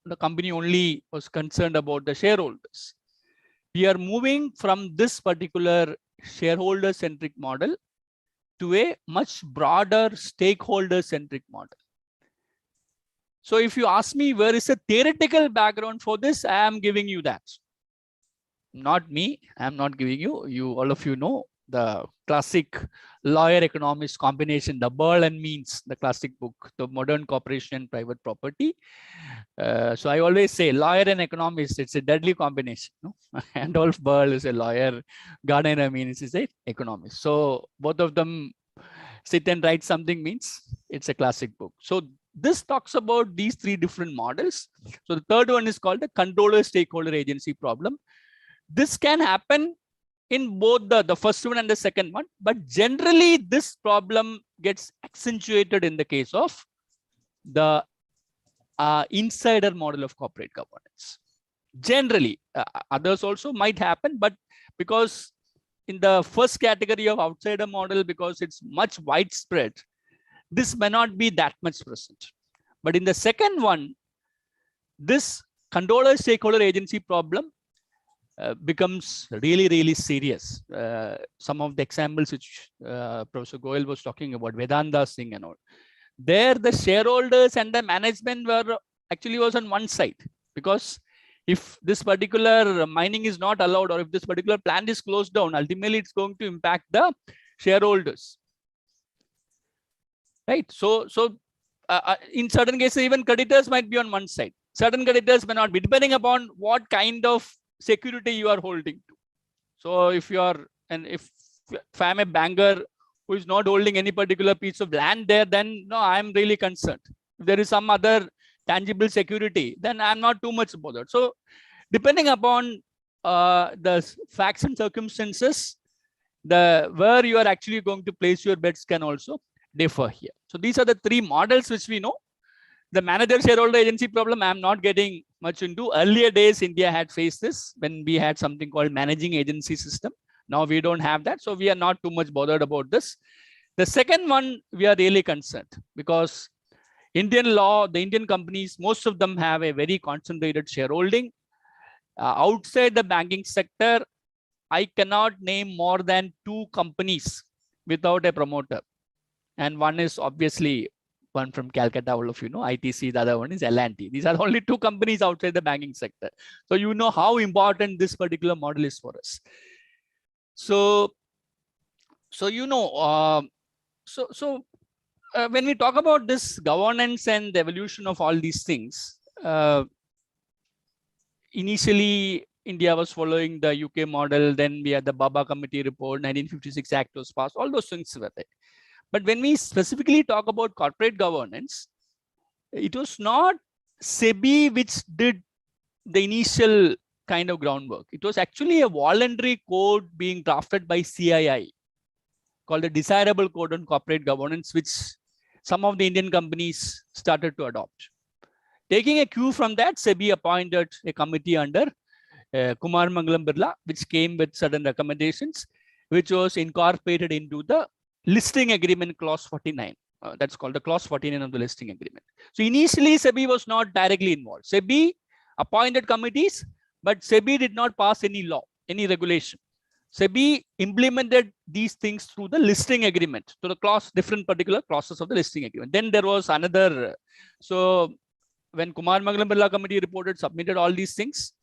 the company only was concerned about the shareholders. We are moving from this particular shareholder centric model to a much broader stakeholder centric model. So if you ask me where is the theoretical background for this, I am giving you that. Not me, I am not giving you, all of you know the classic lawyer economist combination, the Burl and Means, the classic book, The Modern Corporation and Private Property. So I always say lawyer and economist, it's a deadly combination. No? Adolf Burl is a lawyer, Gardner Means is an economist. So both of them sit and write something means it's a classic book. So this talks about these three different models. So the third one is called the controller stakeholder agency problem. This can happen in both the first one and the second one, but generally this problem gets accentuated in the case of the insider model of corporate governance. Generally, others also might happen, but because in the first category of outsider model, because it's much widespread, this may not be that much present. But in the second one, this controller stakeholder agency problem becomes really, really serious. Some of the examples which Professor Goyal was talking about, Vedanta Singh and all, there the shareholders and the management were actually was on one side, because if this particular mining is not allowed, or if this particular plant is closed down, ultimately it's going to impact the shareholders, right? So in certain cases, even creditors might be on one side. Certain creditors may not be, depending upon what kind of security you are holding to. So if you are, and if I'm a banker who is not holding any particular piece of land there, then no, I'm really concerned. If there is some other tangible security, then I'm not too much bothered. So depending upon the facts and circumstances, where you are actually going to place your bets can also differ here. So these are the three models which we know. The manager shareholder agency problem, I'm not getting much into. Earlier days, India had faced this when we had something called managing agency system. Now we don't have that. So we are not too much bothered about this. The second one, we are really concerned because Indian law, the Indian companies, most of them have a very concentrated shareholding. Outside the banking sector, I cannot name more than 2 companies without a promoter. And one is obviously one from Calcutta, all of you know, ITC, the other one is L&T. These are the only 2 companies outside the banking sector. So you know how important this particular model is for us. So you know, when we talk about this governance and the evolution of all these things, initially India was following the UK model, then we had the Baba Committee report, 1956 Act was passed, all those things were there. But when we specifically talk about corporate governance, it was not SEBI which did the initial kind of groundwork. It was actually a voluntary code being drafted by CII called the Desirable Code on Corporate Governance, which some of the Indian companies started to adopt. Taking a cue from that, SEBI appointed a committee under Kumar Mangalam Birla, which came with certain recommendations, which was incorporated into the listing agreement clause 49. That's called the clause 49 of the listing agreement. So initially, SEBI was not directly involved. SEBI appointed committees, but SEBI did not pass any law, any regulation. SEBI implemented these things through the listing agreement, to the clause, different particular clauses of the listing agreement. Then there was another. So when Kumar Mangalam Birla committee reported, submitted all these things,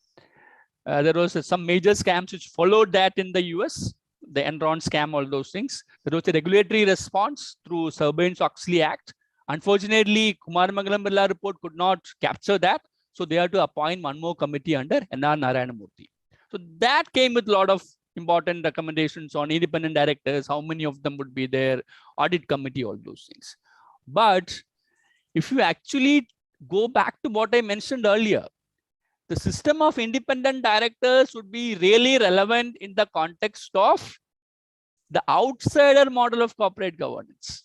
there was some major scams which followed that in the US, the Enron scam, all those things. There was a regulatory response through Sarbanes-Oxley Act. Unfortunately, Kumar Mangalam Birla report could not capture that. So they had to appoint one more committee under N.R. Narayanamurthy. So that came with a lot of important recommendations on independent directors, how many of them would be there, audit committee, all those things. But if you actually go back to what I mentioned earlier, the system of independent directors would be really relevant in the context of the outsider model of corporate governance.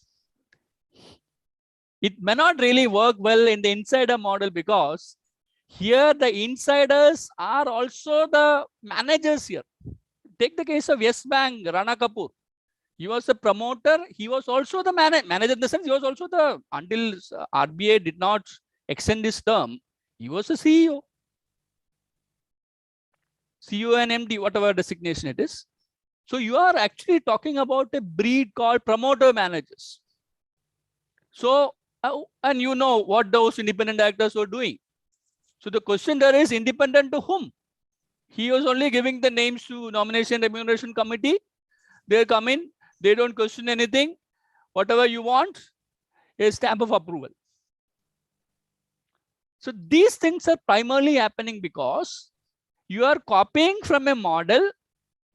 It may not really work well in the insider model because here the insiders are also the managers here. Take the case of Yes Bank, Rana Kapoor. He was a promoter. He was also the manager in the sense he was also the, until RBI did not extend his term, he was a CEO. CEO and MD, whatever designation it is. So you are actually talking about a breed called promoter managers. So, and you know what those independent directors were doing. So the question there is, independent to whom? He was only giving the names to nomination remuneration committee. They come in, they don't question anything. Whatever you want, a stamp of approval. So these things are primarily happening because you are copying from a model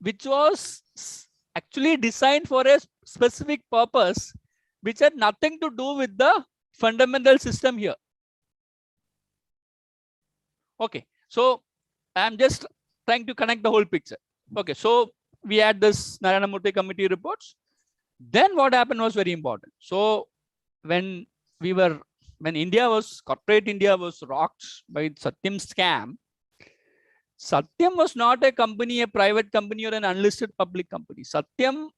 which was actually designed for a specific purpose, which had nothing to do with the fundamental system here. Okay, so I'm just trying to connect the whole picture. Okay, so we had this Narayanamurthy committee reports. Then what happened was very important. So when we were when corporate India was rocked by Satyam scam, Satyam was not a company, a private company or an unlisted public company. Satyam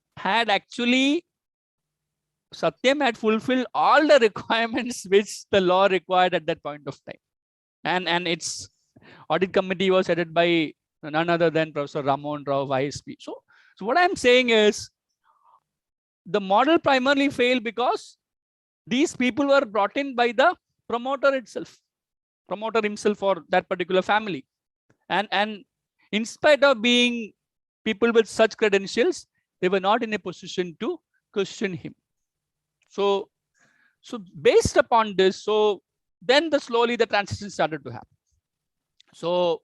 had fulfilled all the requirements which the law required at that point of time. And its audit committee was headed by none other than Professor Ramon Rao, YSP. So what I'm saying is, the model primarily failed because these people were brought in by the promoter himself or that particular family. And in spite of being people with such credentials, they were not in a position to question him. So based upon this, so then slowly the transition started to happen. So,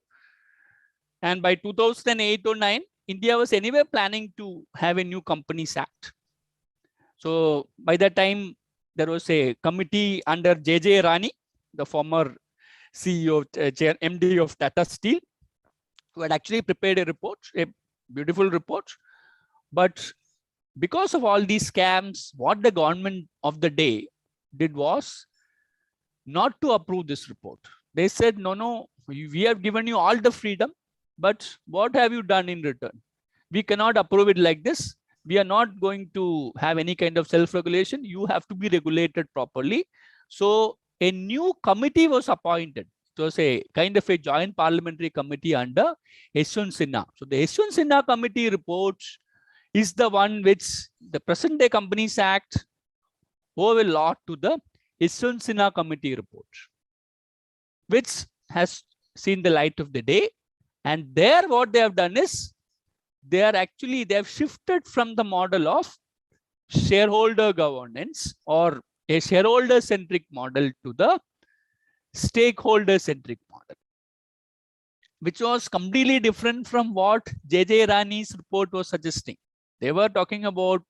and by 2008 or 9, India was anyway planning to have a new Companies Act. So by that time, there was a committee under J.J. Rani, the former CEO, MD of Tata Steel, who had actually prepared a report, a beautiful report. But because of all these scams, what the government of the day did was not to approve this report. They said, no, we have given you all the freedom, but what have you done in return? We cannot approve it like this. We are not going to have any kind of self-regulation. You have to be regulated properly. So a new committee was appointed. It was a kind of a joint parliamentary committee under Yashwant Sinha. So the Yashwant Sinha committee report is the one which the present day Companies Act owe a lot to the Yashwant Sinha committee report, which has seen the light of the day. And there what they have done is, they have shifted from the model of shareholder governance or a shareholder centric model to the stakeholder centric model, which was completely different from what J.J. Rani's report was suggesting. They were talking about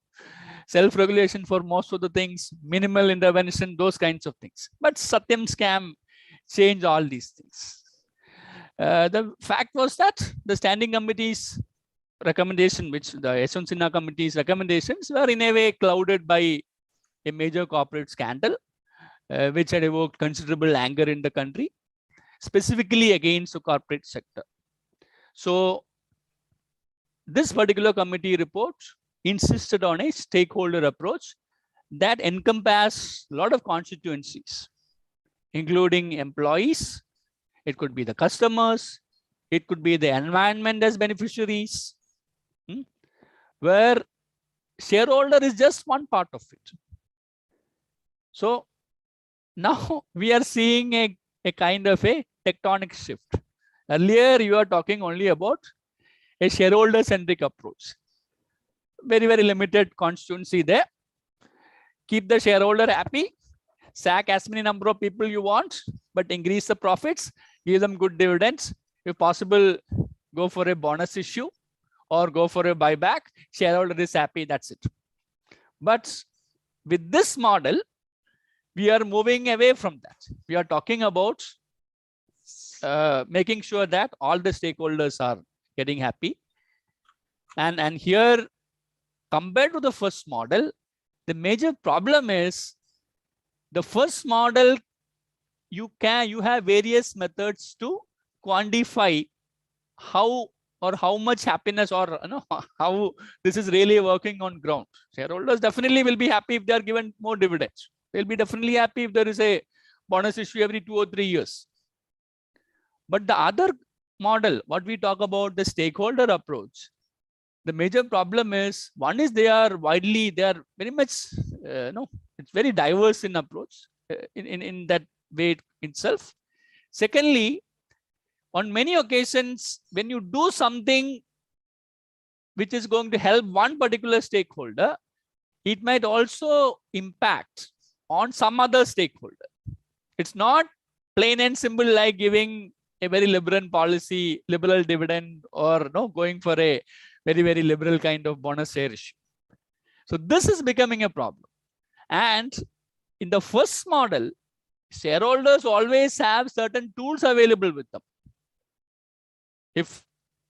self-regulation for most of the things, minimal intervention, those kinds of things. But Satyam scam changed all these things. The fact was that the standing committee's recommendation, which the Yashwant Sinha committee's recommendations, were in a way clouded by a major corporate scandal, which had evoked considerable anger in the country, specifically against the corporate sector. So this particular committee report insisted on a stakeholder approach that encompassed a lot of constituencies, including employees. It could be the customers. It could be the environment as beneficiaries, where shareholder is just one part of it. So now we are seeing a kind of a tectonic shift. Earlier, you are talking only about a shareholder-centric approach. Very, very limited constituency there. Keep the shareholder happy. Sack as many number of people you want, but increase the profits. Give them good dividends. If possible, go for a bonus issue or go for a buyback. Shareholder is happy. That's it. But with this model, we are moving away from that. We are talking about making sure that all the stakeholders are getting happy. And here, compared to the first model, the major problem is the first model, you have various methods to quantify how much happiness or how this is really working on ground. Shareholders definitely will be happy if they are given more dividends. They'll be definitely happy if there is a bonus issue every 2 or 3 years. But the other model, what we talk about, the stakeholder approach, the major problem is, one is they are very much, it's very diverse in approach in that way itself. Secondly, on many occasions, when you do something which is going to help one particular stakeholder, it might also impact on some other stakeholder. It's not plain and simple like giving a very liberal policy, liberal dividend, or going for a very, very liberal kind of bonus share issue. So this is becoming a problem. And in the first model, shareholders always have certain tools available with them. If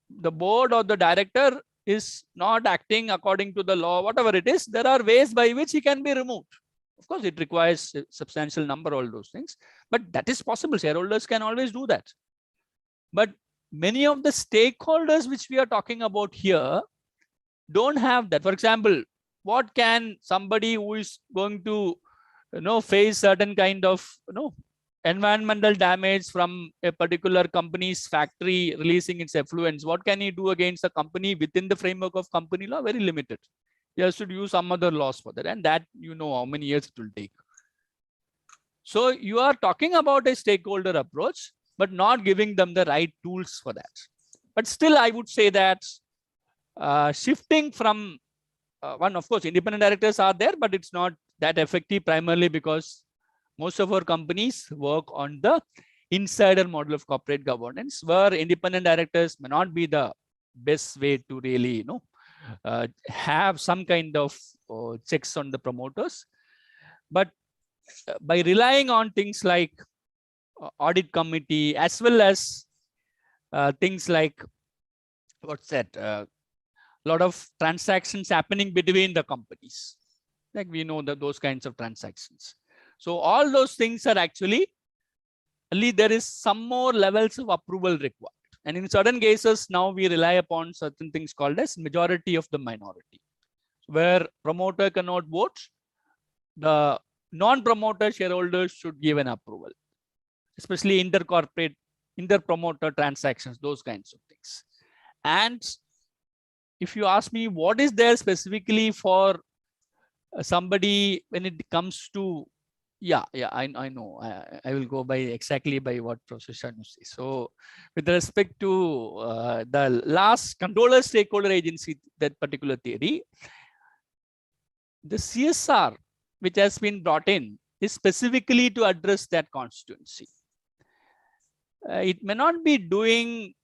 the board or the director is not acting according to the law, whatever it is, there are ways by which he can be removed. Of course, it requires a substantial number, all those things, but that is possible. Shareholders can always do that. But many of the stakeholders which we are talking about here don't have that. For example, what can somebody who is going to face certain kind of environmental damage from a particular company's factory releasing its effluents, what can he do against a company within the framework of company law? Very limited. He has to use some other laws for that, and that how many years it will take. So you are talking about a stakeholder approach, but not giving them the right tools for that. But still, I would say that shifting from one, of course, independent directors are there, but it's not that effective, primarily because most of our companies work on the insider model of corporate governance, where independent directors may not be the best way to really have some kind of checks on the promoters. But by relying on things like audit committee, as well as things like a lot of transactions happening between the companies, like we know that those kinds of transactions. So all those things are actually, only there is some more levels of approval required. And in certain cases, now we rely upon certain things called as majority of the minority, where promoter cannot vote, the non-promoter shareholders should give an approval, especially inter-promoter transactions, those kinds of things. And if you ask me what is there specifically for somebody when it comes to, I know. I will go by exactly by what Professor Shanu says. So with respect to the last controller stakeholder agency, that particular theory, the CSR which has been brought in is specifically to address that constituency. It may not be doing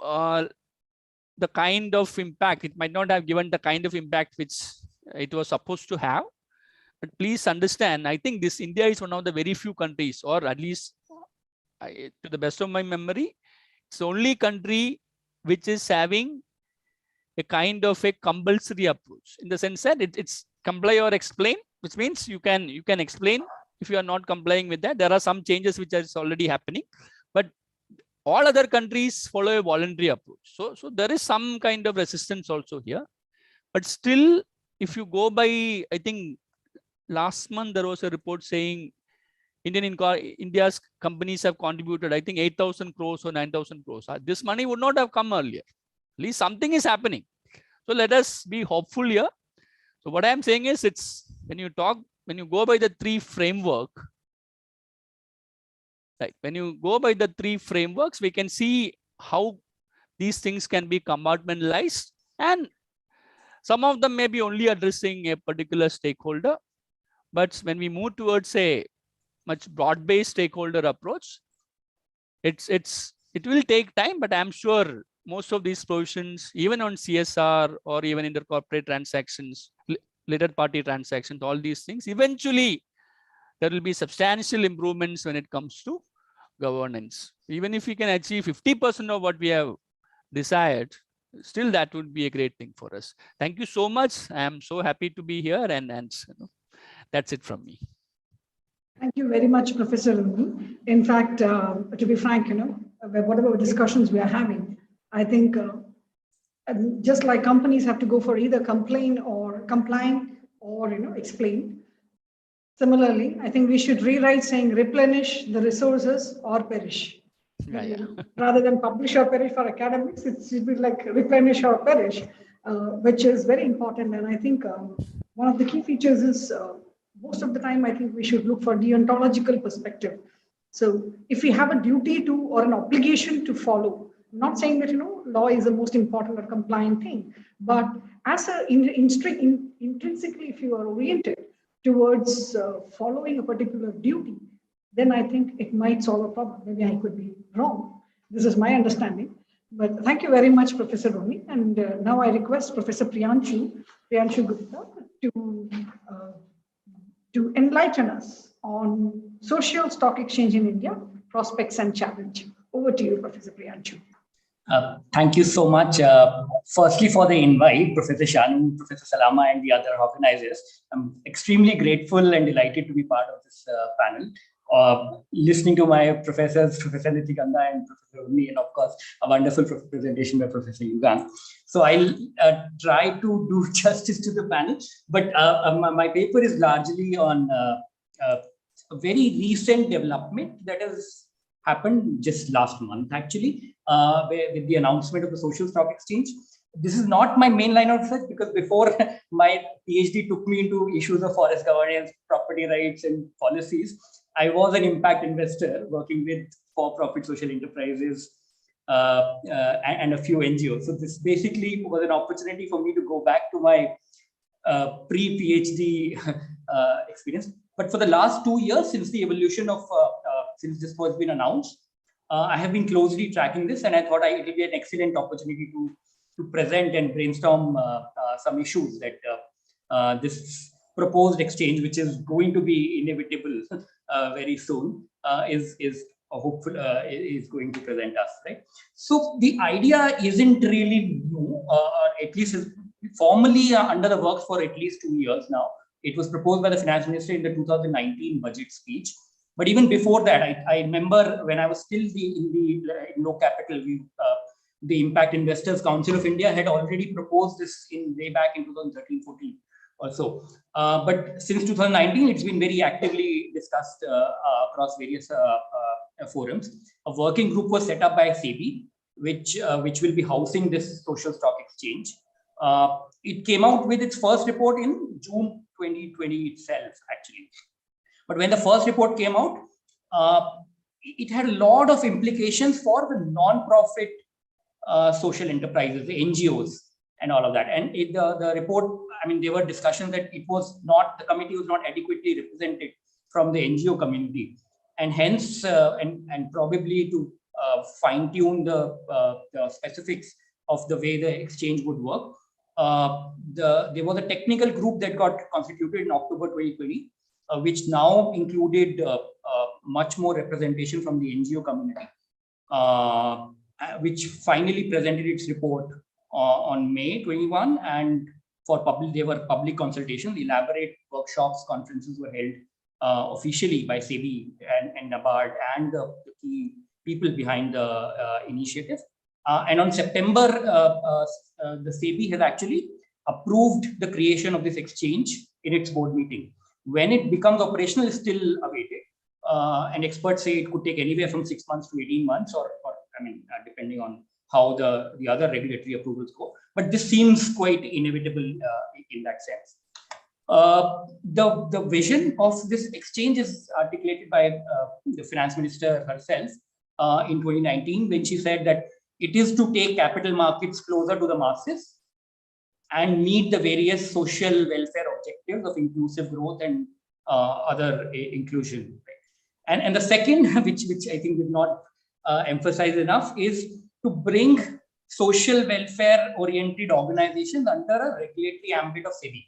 the kind of impact, it might not have given the kind of impact which it was supposed to have. But please understand, I think India is one of the very few countries, or at least to the best of my memory, it's the only country which is having a kind of a compulsory approach, in the sense that it's comply or explain, which means you can explain if you are not complying with that. There are some changes which are already happening, but all other countries follow a voluntary approach. So there is some kind of resistance also here. But still, if you go by, I think last month there was a report saying India's companies have contributed, I think 8,000 crores or 9,000 crores. This money would not have come earlier. At least something is happening. So let us be hopeful here. So what I am saying is, it's when you go by the three framework, right? When you go by the three frameworks, we can see how these things can be compartmentalized, and some of them may be only addressing a particular stakeholder. But when we move towards a much broad-based stakeholder approach, it will take time, but I'm sure most of these provisions, even on CSR or even in the corporate transactions, related party transactions, all these things, eventually there will be substantial improvements when it comes to governance. Even if we can achieve 50% of what we have desired, still that would be a great thing for us. Thank you so much. I am so happy to be here, and that's it from me. Thank you very much, Professor Rumi. In fact, to be frank, whatever discussions we are having, I think just like companies have to go for either complying or explain. Similarly, I think we should rewrite saying replenish the resources or perish. Rather than publish or perish for academics, it should be like replenish or perish, which is very important. And I think one of the key features is most of the time, I think we should look for deontological perspective. So if we have a duty to or an obligation to follow, I'm not saying that law is the most important or compliant thing, but as intrinsically, if you are oriented towards following a particular duty, then I think it might solve a problem. Maybe I could be wrong. This is my understanding. But thank you very much, Professor Rumi. And now I request Professor Priyanshu Gupta to enlighten us on social stock exchange in India, prospects and challenge. Over to you, Professor Priyanshu. Thank you so much. Firstly, for the invite, Professor Shanu, Professor Salama, and the other organizers. I'm extremely grateful and delighted to be part of this panel. Listening to my professors, Professor Nitikanda and Professor Uni, and of course, a wonderful presentation by Professor Yugang. So I'll try to do justice to the panel, but my paper is largely on a very recent development that has happened just last month, actually, with the announcement of the Social Stock Exchange. This is not my main line of research, because before my PhD took me into issues of forest governance, property rights, and policies, I was an impact investor working with for-profit social enterprises and a few NGOs. So this basically was an opportunity for me to go back to my pre-PhD experience. But for the last 2 years, since the evolution of, since this was been announced, I have been closely tracking this, and I thought it will be an excellent opportunity to present and brainstorm some issues that this proposed exchange, which is going to be inevitable very soon, is hopeful is going to present us, right? So the idea isn't really new, or at least is formally under the works for at least 2 years now. It was proposed by the finance minister in the 2019 budget speech. But even before that, I remember when I was still in the low capital, the Impact Investors Council of India had already proposed this way back in 2013-14 or so. But since 2019, it's been very actively discussed across various forums. A working group was set up by SEBI, which will be housing this social stock exchange. It came out with its first report in June 2020 itself, actually. But when the first report came out, it had a lot of implications for the non-profit social enterprises, the NGOs, and all of that. And the report, I mean, there were discussions that it was not, the committee was not adequately represented from the NGO community, and hence, and probably to fine-tune the specifics of the way the exchange would work. There was a technical group that got constituted in October 2020, which now included much more representation from the NGO community, which finally presented its report on May 21, and there were public consultations, elaborate workshops, conferences were held officially by SEBI and NABARD and the key people behind the initiative. And on September, the SEBI has actually approved the creation of this exchange in its board meeting. When it becomes operational is still awaited. And experts say it could take anywhere from 6 months to 18 months, or I mean, depending on how the other regulatory approvals go. But this seems quite inevitable in that sense. The vision of this exchange is articulated by the finance minister herself in 2019, when she said that it is to take capital markets closer to the masses and meet the various social welfare objectives of inclusive growth and other inclusion. Right? And the second, which I think is not emphasized enough, is to bring social welfare oriented organizations under a regulatory ambit of SEBI.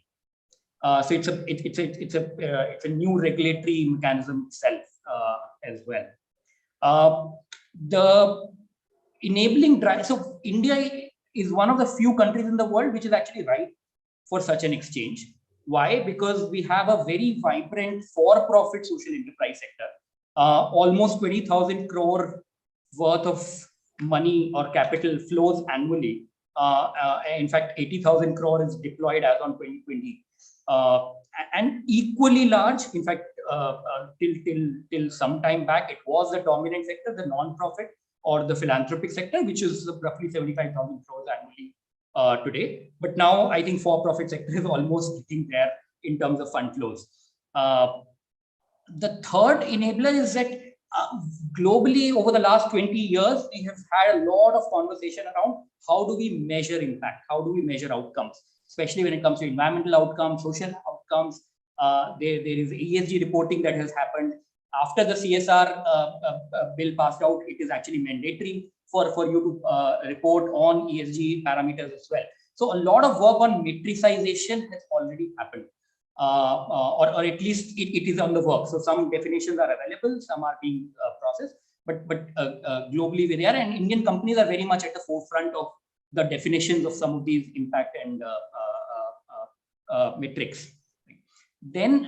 So it's a new regulatory mechanism itself as well. The enabling drive. So India is one of the few countries in the world which is actually ripe for such an exchange. Why? Because we have a very vibrant for-profit social enterprise sector. Almost 20,000 crore worth of money or capital flows annually. In fact, 80,000 crore is deployed as on 2020. And equally large, in fact, till some time back, it was the dominant sector, the non-profit or the philanthropic sector, which is roughly 75,000 crores annually today. But now I think for-profit sector is almost getting there in terms of fund flows. The third enabler is that globally over the last 20 years, we have had a lot of conversation around how do we measure impact? How do we measure outcomes? Especially when it comes to environmental outcomes, social outcomes. There is ESG reporting that has happened. After the CSR bill passed out, it is actually mandatory for you to report on ESG parameters as well. So a lot of work on metricization has already happened, or at least it is on the work. So some definitions are available, some are being processed. globally we're there, and Indian companies are very much at the forefront of the definitions of some of these impact and metrics. Then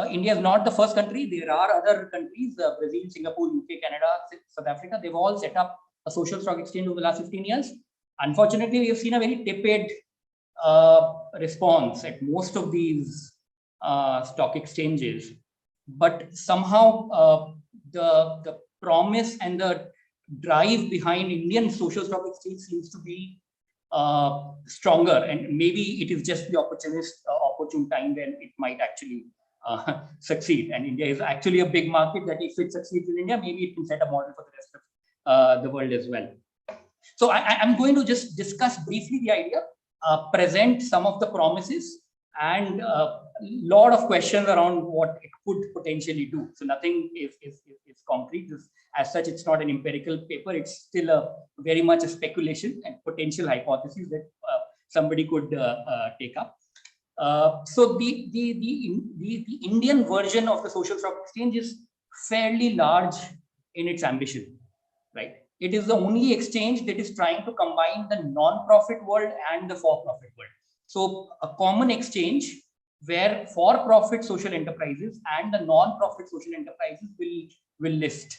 India is not the first country. There are other countries, Brazil, Singapore, UK, Canada, South Africa. They've all set up a social stock exchange over the last 15 years. Unfortunately, we have seen a very tepid response at most of these stock exchanges. But somehow the promise and the drive behind Indian social stock exchange seems to be stronger, and maybe it is just the opportune time when it might actually succeed. And India is actually a big market that if it succeeds in India, maybe it can set a model for the rest of the world as well. So I'm going to just discuss briefly the idea, present some of the promises, and a lot of questions around what it could potentially do. So nothing is concrete. As such, it's not an empirical paper. It's still very much a speculation and potential hypothesis that somebody could take up. So the Indian version of the social stock exchange is fairly large in its ambition, right? It is the only exchange that is trying to combine the non-profit world and the for-profit world. So a common exchange where for-profit social enterprises and the non-profit social enterprises will list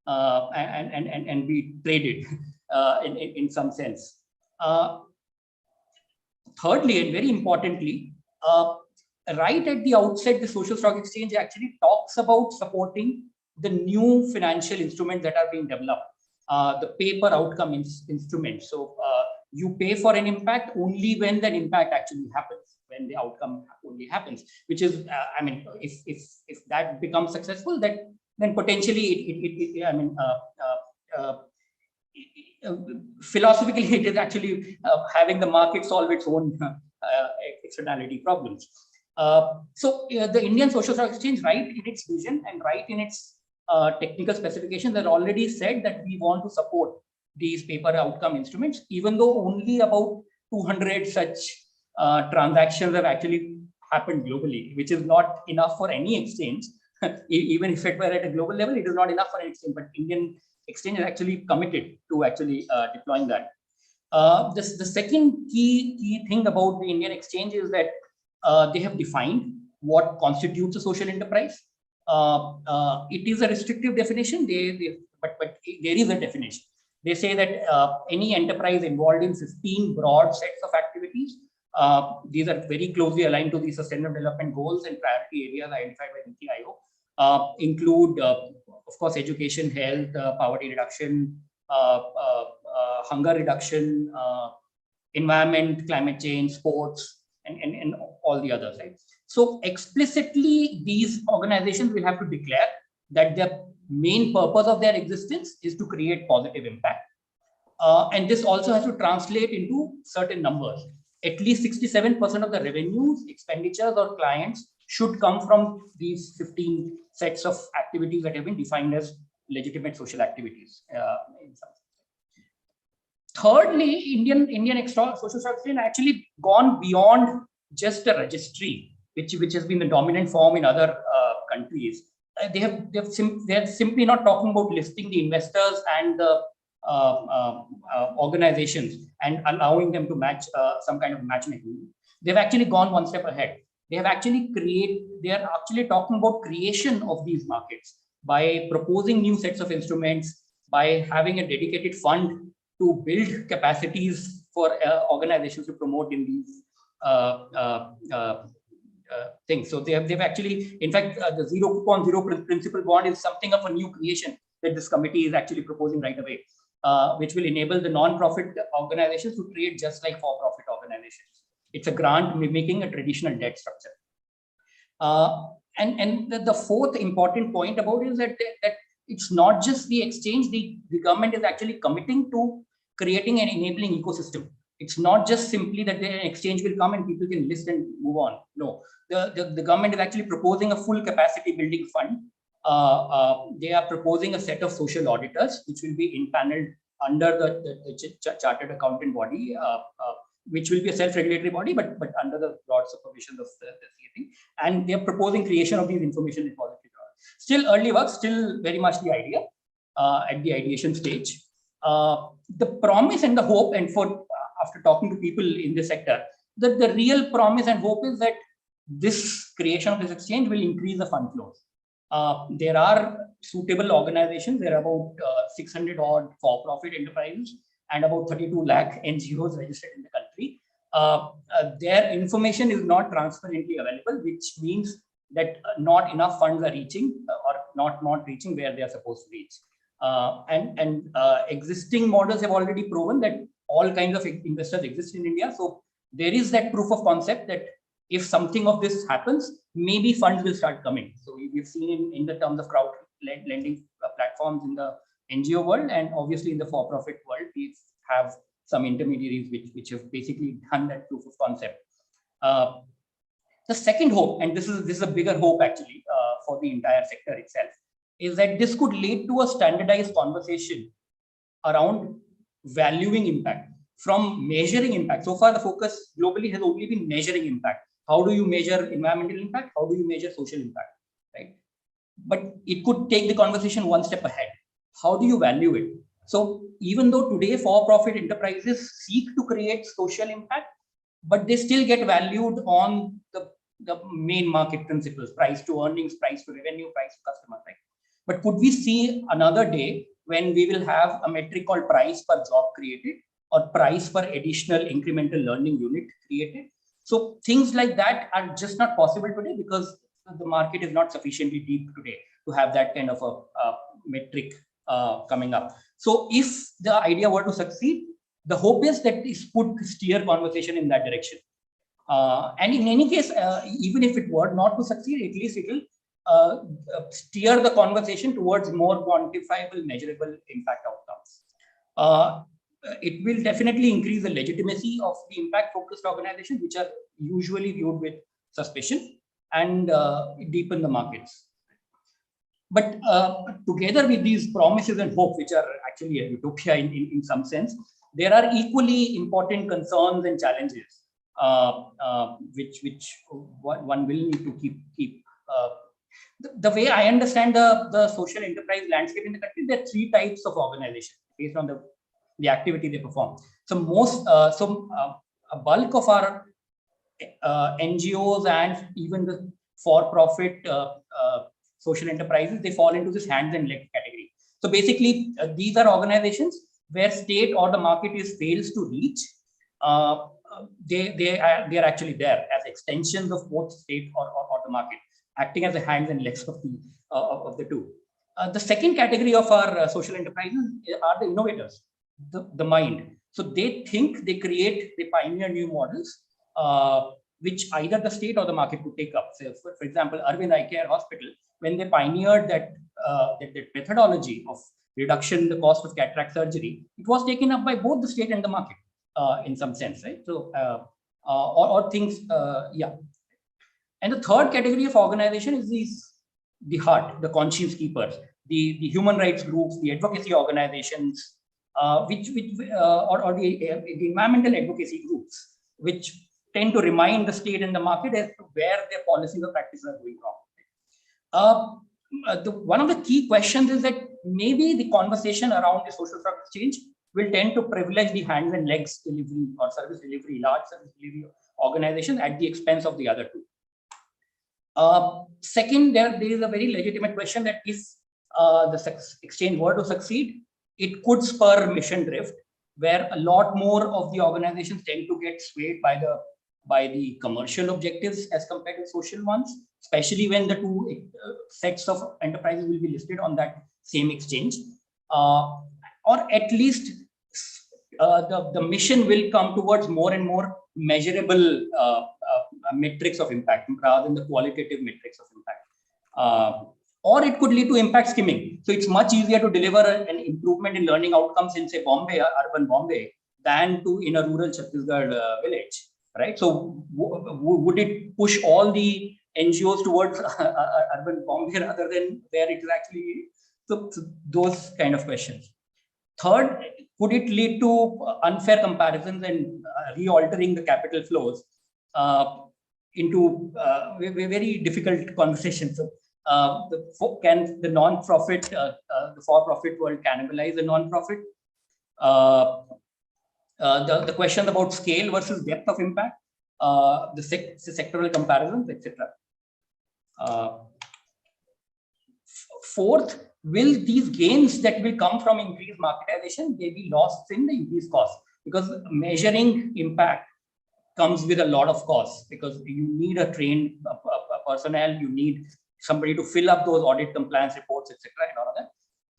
and be traded in some sense. Thirdly, and very importantly, right at the outset, the social stock exchange actually talks about supporting the new financial instruments that are being developed, the paper outcome instrument. So you pay for an impact only when that impact actually happens, when the outcome only happens, which is, I mean, if that becomes successful, then potentially philosophically it is actually having the market solve its own externality problems. So the Indian social stock exchange, right in its vision and right in its technical specifications, has already said that we want to support these paper outcome instruments, even though only about 200 such transactions have actually happened globally, which is not enough for any exchange. Even if it were at a global level, it is not enough for an exchange, but Indian exchange is actually committed to actually deploying that. The second key thing about the Indian exchange is that they have defined what constitutes a social enterprise. It is a restrictive definition, but there is a definition. They say that any enterprise involved in 15 broad sets of activities, these are very closely aligned to the Sustainable Development Goals and priority areas identified by NITI Aayog, include, of course, education, health, poverty reduction, hunger reduction, environment, climate change, sports, and all the others, right? So explicitly, these organizations will have to declare that the main purpose of their existence is to create positive impact. And this also has to translate into certain numbers. At least 67% of the revenues, expenditures, or clients should come from these 15 sets of activities that have been defined as legitimate social activities. Thirdly, Indian social stock exchange actually gone beyond just a registry, which has been the dominant form in other countries. They're simply not talking about listing the investors and the organizations and allowing them to match some kind of matchmaking. They've actually gone one step ahead. They are actually talking about creation of these markets by proposing new sets of instruments, by having a dedicated fund to build capacities for organizations to promote in these things. So they've actually, in fact, the zero coupon, zero principal bond is something of a new creation that this committee is actually proposing right away, which will enable the non-profit organizations to trade just like for-profit organizations. It's a grant mimicking a traditional debt structure. And the fourth important point about it is that it's not just the exchange. The government is actually committing to creating an enabling ecosystem. It's not just simply that an exchange will come and people can list and move on. No, the government is actually proposing a full capacity building fund. They are proposing a set of social auditors, which will be impaneled under the chartered accountant body, which will be a self-regulatory body, but under the broad supervision of the CAC. And they are proposing creation of these information repositories. Still early work, still very much the idea. at the ideation stage. The promise and the hope, and for after talking to people in this sector, that the real promise and hope is that this creation of this exchange will increase the fund flows. There are suitable organizations. There are about 600 odd for-profit enterprises and about 32 lakh NGOs registered in the country. Their information is not transparently available, which means that not enough funds are reaching or not reaching where they are supposed to reach. Existing models have already proven that all kinds of investors exist in India. So there is that proof of concept that if something of this happens, maybe funds will start coming. So we've seen in the terms of crowd lending platforms in the NGO world, and obviously in the for-profit world, we have some intermediaries which have basically done that proof of concept. The second hope, and this is a bigger hope actually for the entire sector itself, is that this could lead to a standardized conversation around valuing impact from measuring impact. So far, the focus globally has only been measuring impact. How do you measure environmental impact? How do you measure social impact? Right? But it could take the conversation one step ahead. How do you value it? So even though today for-profit enterprises seek to create social impact, but they still get valued on the main market principles: price to earnings, price to revenue, price to customer. Right? But could we see another day when we will have a metric called price per job created or price per additional incremental learning unit created? So things like that are just not possible today because the market is not sufficiently deep today to have that kind of a metric coming up. So if the idea were to succeed, the hope is that this would steer conversation in that direction. And in any case, even if it were not to succeed, at least it will steer the conversation towards more quantifiable, measurable impact outcomes. It will definitely increase the legitimacy of the impact-focused organizations, which are usually viewed with suspicion, and deepen the markets. But together with these promises and hope, which are actually a utopia in some sense, there are equally important concerns and challenges, which one will need to keep. The way I understand the social enterprise landscape in the country, there are three types of organizations based on the activity they perform. So a bulk of our NGOs and even the for-profit social enterprises, they fall into this hands and legs category. So basically, these are organizations where state or the market fails to reach. They are actually there as extensions of both state or the market, acting as the hands and legs of the two. The second category of our social enterprises are the innovators, the mind. So they think, they create, they pioneer new models, which either the state or the market could take up. So for example, Arvind Eye Care Hospital, when they pioneered that methodology of reduction in the cost of cataract surgery, it was taken up by both the state and the market in some sense, right? So, or things, yeah. And the third category of organization is the heart, the conscience keepers, the human rights groups, the advocacy organizations, or the environmental advocacy groups, which tend to remind the state and the market as to where their policies or practices are going wrong. One of the key questions is that maybe the conversation around the social stock exchange will tend to privilege the hands and legs delivery or service delivery, large service delivery organizations at the expense of the other two. Second, there is a very legitimate question that if the exchange were to succeed, it could spur mission drift, where a lot more of the organizations tend to get swayed by the commercial objectives as compared to social ones, especially when the two sets of enterprises will be listed on that same exchange. Or at least the mission will come towards more and more measurable metrics of impact rather than the qualitative metrics of impact. Or it could lead to impact skimming. So it's much easier to deliver an improvement in learning outcomes in, say, Bombay, urban Bombay, than in a rural Chhattisgarh village, right? So would it push all the NGOs towards urban Bombay rather than where it is actually? So those kind of questions. Third, could it lead to unfair comparisons and re-altering the capital flows into very difficult conversations? So Can the non-profit, the for-profit world cannibalize the non-profit? The question about scale versus depth of impact, the sectoral comparisons, etc. Fourth, will these gains that will come from increased marketization, they be lost in the increased cost? Because measuring impact comes with a lot of costs, because you need a trained personnel, you need somebody to fill up those audit compliance reports, etc., and all of that.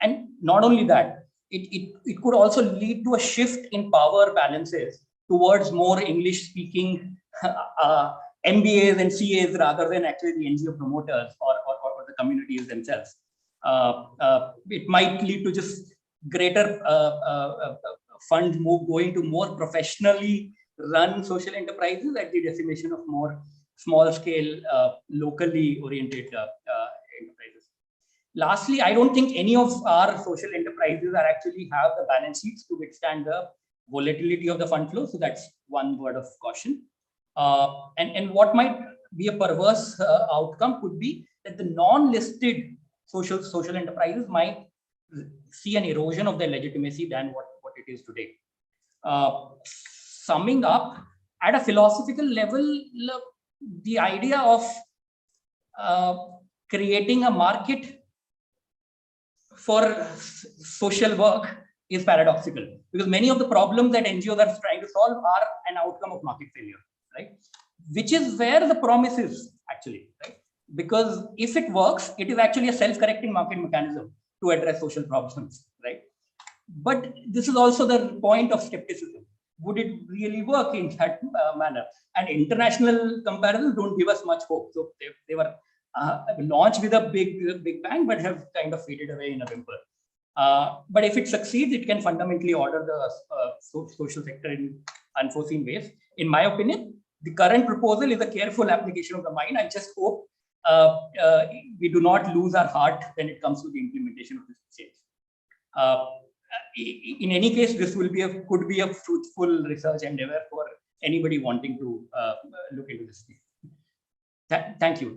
And not only that, it could also lead to a shift in power balances towards more English-speaking MBAs and CAs rather than actually the NGO promoters or the communities themselves. It might lead to just greater fund move going to more professionally run social enterprises at the decimation of more small-scale, locally oriented enterprises. Lastly, I don't think any of our social enterprises are actually have the balance sheets to withstand the volatility of the fund flow. So that's one word of caution. And what might be a perverse outcome could be that the non-listed social enterprises might see an erosion of their legitimacy than what it is today. Summing up, at a philosophical level, the idea of creating a market for social work is paradoxical, because many of the problems that NGOs are trying to solve are an outcome of market failure, right? Which is where the promise is actually, right? Because if it works, it is actually a self-correcting market mechanism to address social problems, right? But this is also the point of skepticism. Would it really work in that manner? And international comparisons don't give us much hope. So they were launched with a big bang, but have kind of faded away in a whimper. But if it succeeds, it can fundamentally order the social sector in unforeseen ways. In my opinion, the current proposal is a careful application of the mind. I just hope we do not lose our heart when it comes to the implementation of this change. In any case, this will be could be a fruitful research endeavor for anybody wanting to look into this thing. Thank you.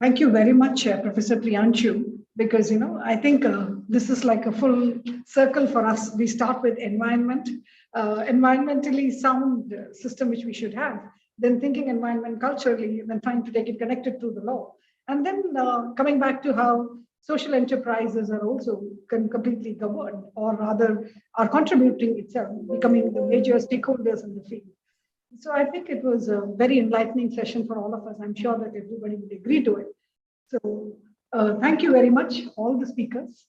Thank you very much, Professor Priyanshu, because I think this is like a full circle for us. We start with environmentally sound system which we should have, then thinking environment culturally, then trying to take it connected to the law, and then coming back to how social enterprises are also completely governed, or rather are contributing itself, becoming the major stakeholders in the field. So I think it was a very enlightening session for all of us. I'm sure that everybody would agree to it. So thank you very much, all the speakers.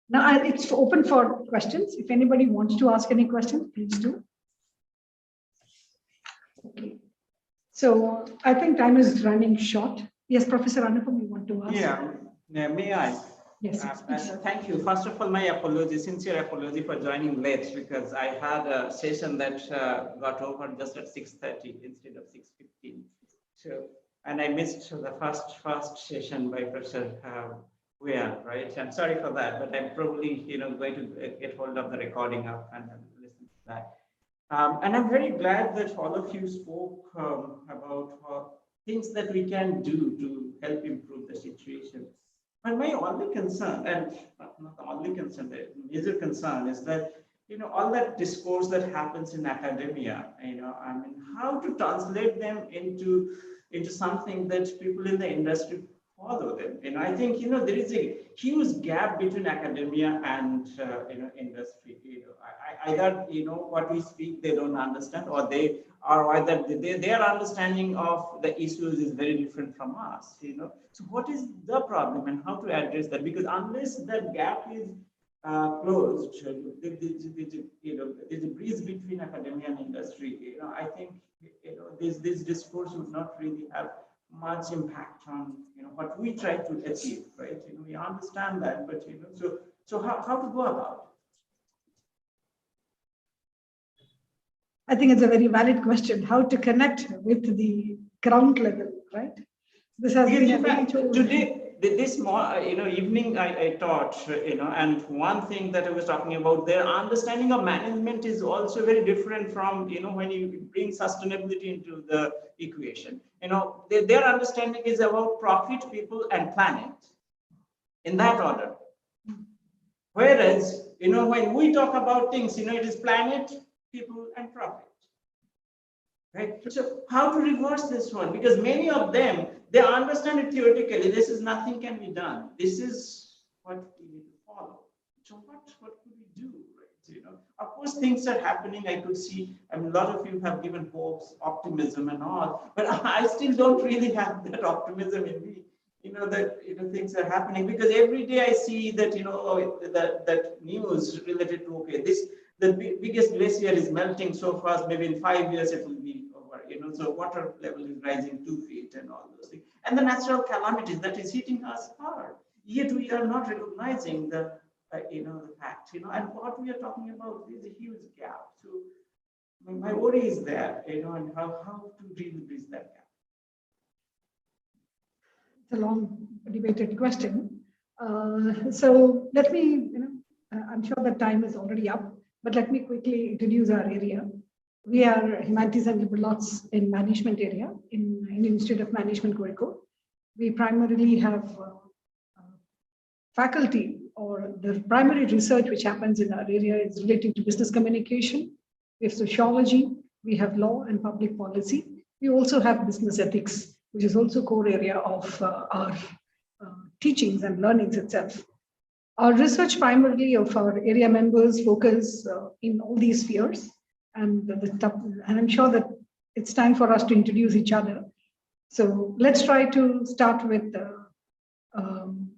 Now it's open for questions. If anybody wants to ask any questions, please do. Okay. So I think time is running short. Yes, Professor Anupam, you want to ask? Yeah, may I? Yes. Thank you. First of all, my apology, sincere apology for joining late, because I had a session that got over just at 6:30 instead of 6:15. So, and I missed the first session by Professor Huyan, right? I'm sorry for that, but I'm probably going to get hold of the recording up and listen to that. And I'm very glad that all of you spoke about things that we can do to help improve the situation. And my only concern, and not the only concern, the major concern is that, all that discourse that happens in academia, I mean, how to translate them into something that people in the industry follow them. I think, there is a huge gap between academia and, industry. Either, what we speak, they don't understand, or either their understanding of the issues is very different from us, So what is the problem and how to address that? Because unless that gap is closed, there's a breeze between academia and industry. I think, this discourse would not really have much impact on, what we try to achieve, right? We understand that, but, so how to go about it? I think it's a very valid question, how to connect with the ground level, right? This has been a today, this evening I taught, and one thing that I was talking about, their understanding of management is also very different from, when you bring sustainability into the equation. Their understanding is about profit, people, and planet, in that order. Whereas, when we talk about things, it is planet, people, and profit. Right? So how to reverse this one? Because many of them, they understand it theoretically. This is nothing can be done. This is what we need to follow. So what could we do? Right? Of course, things are happening. I could see, a lot of you have given hopes, optimism, and all, but I still don't really have that optimism in me. That things are happening, because every day I see that that news related to the biggest glacier is melting so fast. Maybe in 5 years it will be over. So water level is rising 2 feet and all those things, and the natural calamities that is hitting us hard. Yet we are not recognizing the the fact. And what we are talking about is a huge gap. So my worry is there. And how to really bridge that gap. It's a long debated question. So let me, I'm sure the time is already up, but let me quickly introduce our area. We are Humanities and Liberal Arts in Management area in Indian Institute of Management, Kozhikode. We primarily have faculty, or the primary research which happens in our area is related to business communication. We have sociology, we have law and public policy. We also have business ethics, which is also core area of our teachings and learnings itself. Our research primarily of our area members focus in all these spheres, and I'm sure that it's time for us to introduce each other. So let's try to start with,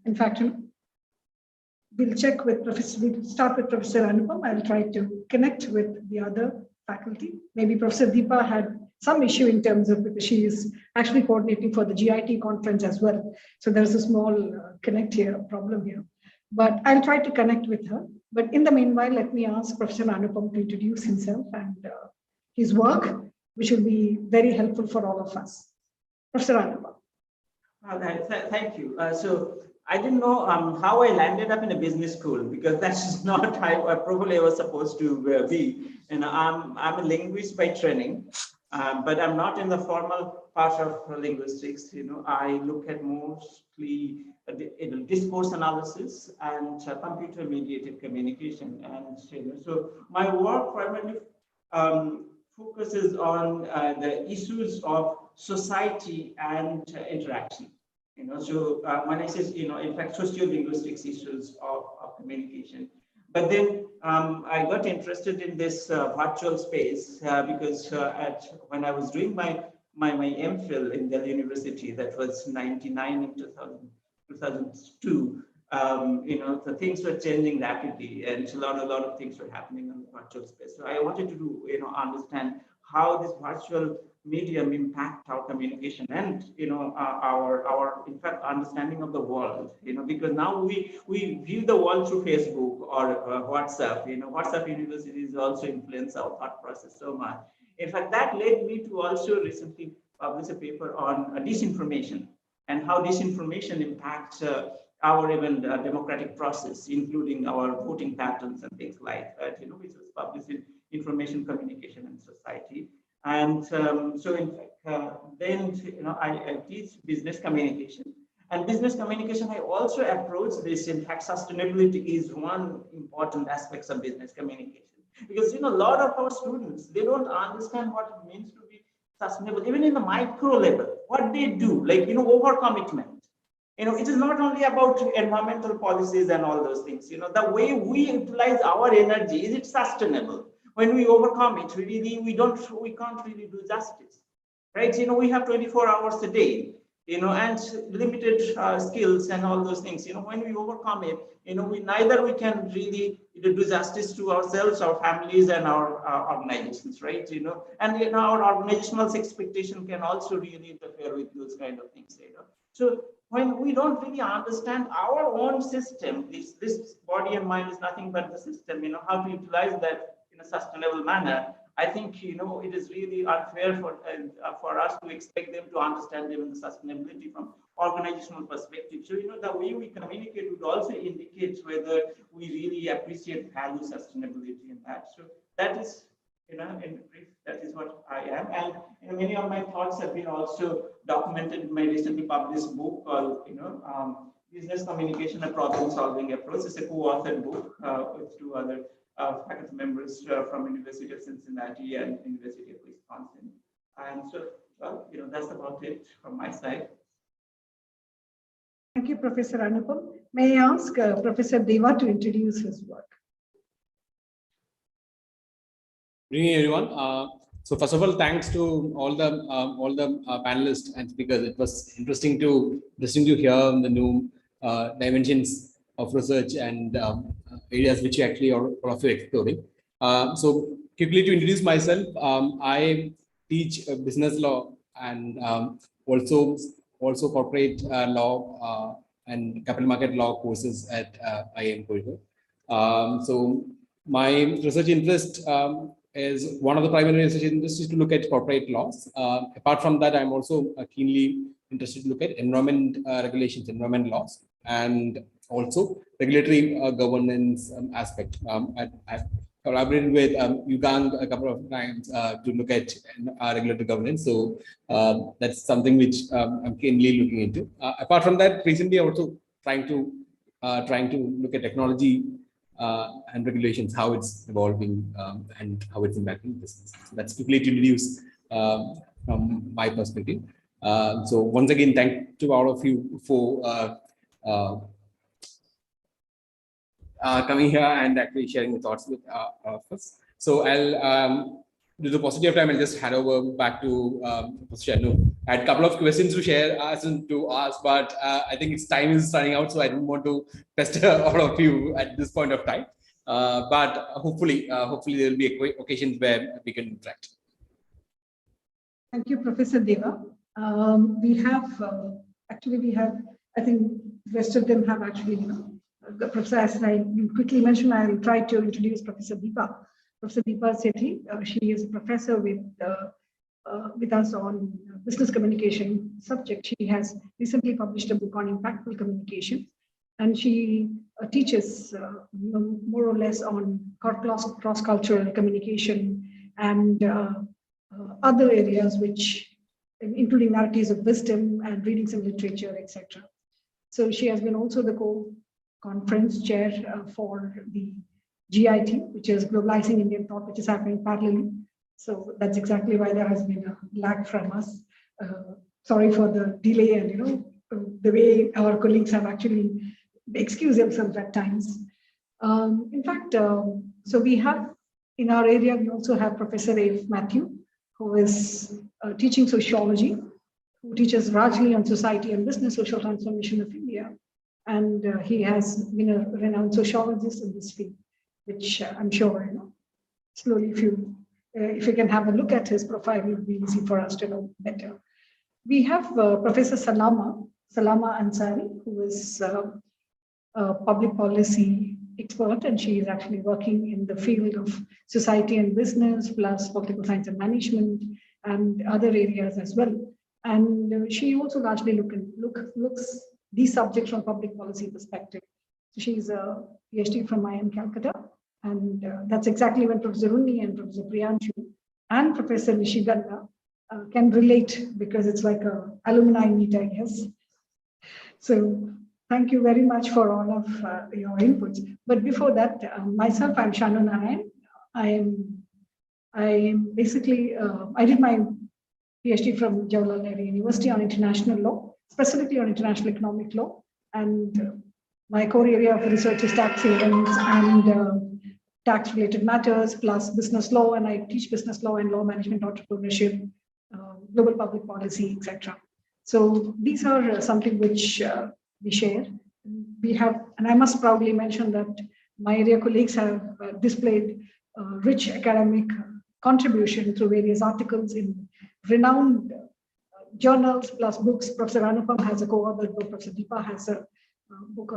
in fact, we'll start with Professor Anupam. I'll try to connect with the other faculty. Maybe Professor Deepa had some issue in terms of, because she is actually coordinating for the GIT conference as well. So there's a small problem here. But I'll try to connect with her. But in the meanwhile, let me ask Professor Anupam to introduce himself and his work, which will be very helpful for all of us. Professor Anupam. Thank you. So I didn't know how I landed up in a business school, because that's not how probably I was supposed to be. And I'm a linguist by training, but I'm not in the formal part of linguistics. I look at mostly discourse analysis and computer-mediated communication. And so my work primarily focuses on the issues of society and interaction. So when I say, in fact, sociolinguistics issues of communication. But then I got interested in this virtual space because when I was doing my MPhil in Delhi University, that was 99 in 2002, the things were changing rapidly, and a lot of things were happening on the virtual space. So I wanted to understand how this virtual medium impact our communication and our in fact understanding of the world, because now we view the world through Facebook or WhatsApp. WhatsApp universities also influence our thought process so much. In fact, that led me to also recently publish a paper on disinformation and how disinformation impacts our even democratic process, including our voting patterns and things like that, which was published in Information Communication and Society. And so in fact, then I teach business communication. And business communication, I also approach this. In fact, sustainability is one important aspect of business communication. Because a lot of our students, they don't understand what it means to be sustainable, even in the micro level. What they do, like overcommitment. It is not only about environmental policies and all those things. The way we utilize our energy, is it sustainable? When we overcome it, we can't really do justice, right? We have 24 hours a day, and limited skills and all those things. When we overcome it, we can really do justice to ourselves, our families, and our organizations, right? And our organizational expectation can also really interfere with those kind of things. So when we don't really understand our own system, this body and mind is nothing but the system. How to utilize that in a sustainable manner, I think, it is really unfair for us to expect them to understand even the sustainability from organizational perspective. So, the way we communicate would also indicate whether we really appreciate value sustainability in that. So that is, in brief, that is what I am. And many of my thoughts have been also documented in my recently published book called, Business Communication and Problem Solving Approach. It's a co-authored book with two other faculty members from University of Cincinnati and University of Wisconsin. And so, well, that's about it from my side. Thank you, Professor Anupam. May I ask Professor Deva to introduce his work? Good evening, everyone. So first of all, thanks to all the panelists and speakers. It was interesting to hear the new dimensions of research and areas which actually are all of you exploring. So quickly to introduce myself, I teach business law and also corporate law and capital market law courses at IIM Kolkata. So my research interest is one of the primary research interests is to look at corporate laws. Apart from that, I'm also keenly interested to look at environment regulations, environment laws, and also regulatory governance aspect. I've collaborated with Yugang a couple of times to look at regulatory governance. So that's something which I'm keenly looking into. Apart from that, recently I'm also trying to look at technology and regulations, how it's evolving and how it's impacting business. So that's quickly to introduce from my perspective. So once again, thank to all of you for coming here and actually sharing the thoughts with us. So I'll, due to the paucity of time, I'll just hand over back to Professor Shanu. I had a couple of questions to share to ask, but I think its time is running out, so I don't want to pester all of you at this point of time. But hopefully there will be occasions where we can interact. Thank you, Professor Deva. We have, I think the rest of them have actually, Professor, as I quickly mentioned, I'll try to introduce Professor Deepa. Professor Deepa Sethi, she is a professor with us on business communication subject. She has recently published a book on impactful communication, and she teaches more or less on cross-cultural communication and other areas, which including narratives of wisdom and reading some literature, etc. So she has been also the conference chair for the GIT, which is Globalizing Indian Thought, which is happening parallelly. So that's exactly why there has been a lag from us. Sorry for the delay and the way our colleagues have actually excused themselves at times. In fact, so we have in our area, we also have Professor F. Matthew, who is teaching sociology, who teaches largely on society and business social transformation of India. And he has been a renowned sociologist in this field, which I'm sure, slowly, if you can have a look at his profile, it will be easy for us to know better. We have Professor Salama Ansari, who is a public policy expert, and she is actually working in the field of society and business, plus political science and management, and other areas as well. And she also largely looks these subjects from public policy perspective. So she's a PhD from IIM Calcutta, and that's exactly when Professor Unni and Professor Priyanshu and Professor Nishiganda can relate, because it's like a alumni meet, I guess. So thank you very much for all of your inputs. But before that, myself, I'm Shanu Narayan. I am basically, I did my PhD from Jawaharlal Nehru University on international law, specifically on international economic law. And my core area of research is tax havens and tax-related matters, plus business law, and I teach business law and law management, entrepreneurship, global public policy, etc. So these are something which we share. We have, and I must proudly mention that my area colleagues have displayed rich academic contribution through various articles in renowned journals plus books. Professor Anupam has a co-authored book. Professor Deepa has a book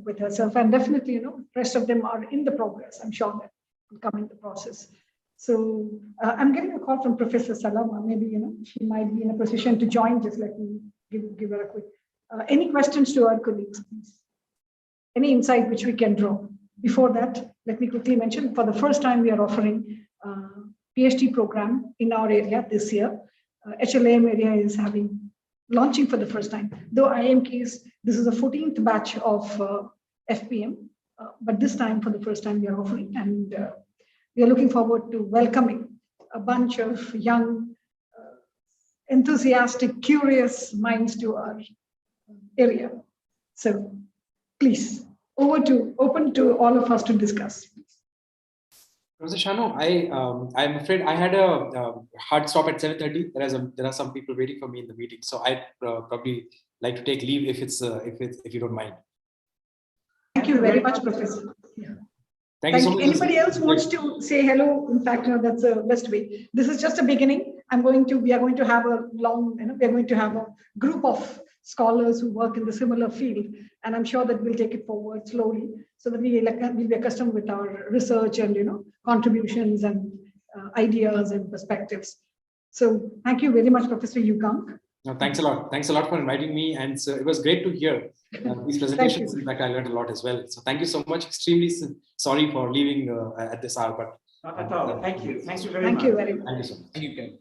with herself, and definitely, rest of them are in the progress. I'm sure that will come in the process. So I'm getting a call from Professor Salama. Maybe, she might be in a position to join. Just let me give her a quick. Any questions to our colleagues, please? Any insight which we can draw? Before that, let me quickly mention, for the first time, we are offering a PhD program in our area this year. HLAM area is launching for the first time. Though IMKs, this is the 14th batch of FPM, but this time, for the first time, we are offering, and we are looking forward to welcoming a bunch of young, enthusiastic, curious minds to our area. So please, open to all of us to discuss. Professor Shanu, I'm afraid I had a hard stop at 7:30. There are some people waiting for me in the meeting, so I'd probably like to take leave if you don't mind. Thank you very much, Professor. Yeah. Thank you so much. Anybody else wants to say hello? In fact, that's the best way. This is just a beginning. We are going to have we are going to have a group of scholars who work in the similar field, and I'm sure that we'll take it forward slowly so that we'll be accustomed with our research and contributions and ideas and perspectives. So thank you very much, Professor Yugang. No, thanks a lot. Thanks a lot for inviting me, and so it was great to hear these presentations. In fact, I learned a lot as well. So thank you so much. Extremely sorry for leaving at this hour, but not at all. Thank you. Thank you very much. Thank you very much. Thank you so much. Thank you.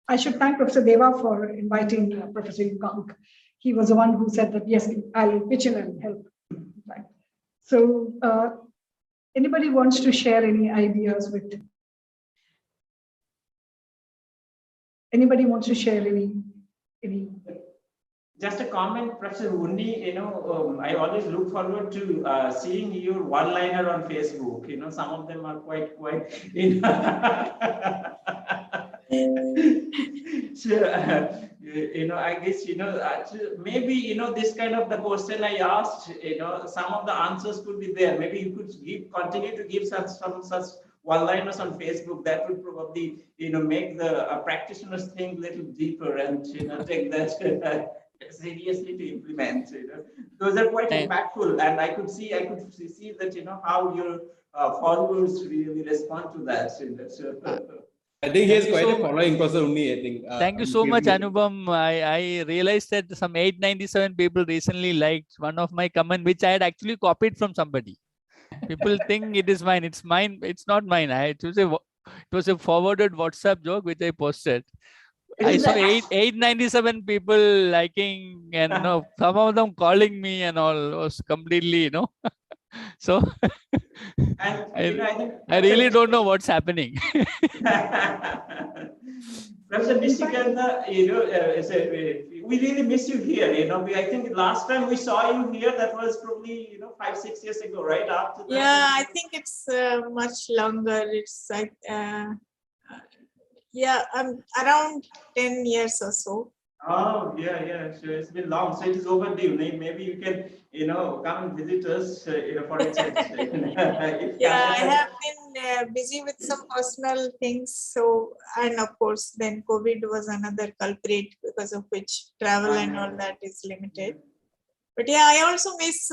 I should thank Professor Deva for inviting Professor Yugang. He was the one who said that, yes, I'll pitch in and help. Right. So anybody wants to share any ideas with? Anybody wants to share any? Just a comment, Professor Undi, I always look forward to seeing your one-liner on Facebook. Some of them are quite so, I guess, maybe, this kind of the question I asked, some of the answers could be there. Maybe you could continue to give some such one-liners on Facebook. That would probably, make the practitioners think a little deeper and, take that seriously to implement. Those are quite impactful, and I could see that, how your followers really respond to that. So, I think he has quite a following, Professor Unni, I think. Thank you so much, Anubham. I realized that some 897 people recently liked one of my comments, which I had actually copied from somebody. People think it is mine. It's mine. It's not mine. It was a forwarded WhatsApp joke which I posted. I saw 897 people liking, and some of them calling me and all. It was completely, So and, I really don't know what's happening. Professor Nishikanta, we really miss you here. I think last time we saw you here, that was probably 5-6 years ago, right? After that, yeah, I think it's much longer. It's like around 10 years or so. Oh, yeah. So it's been long. So it is overdue. Maybe you can, come and visit us, for instance. Yeah, I have been busy with some personal things. So, and of course, then COVID was another culprit because of which travel and all that is limited. But yeah, I also miss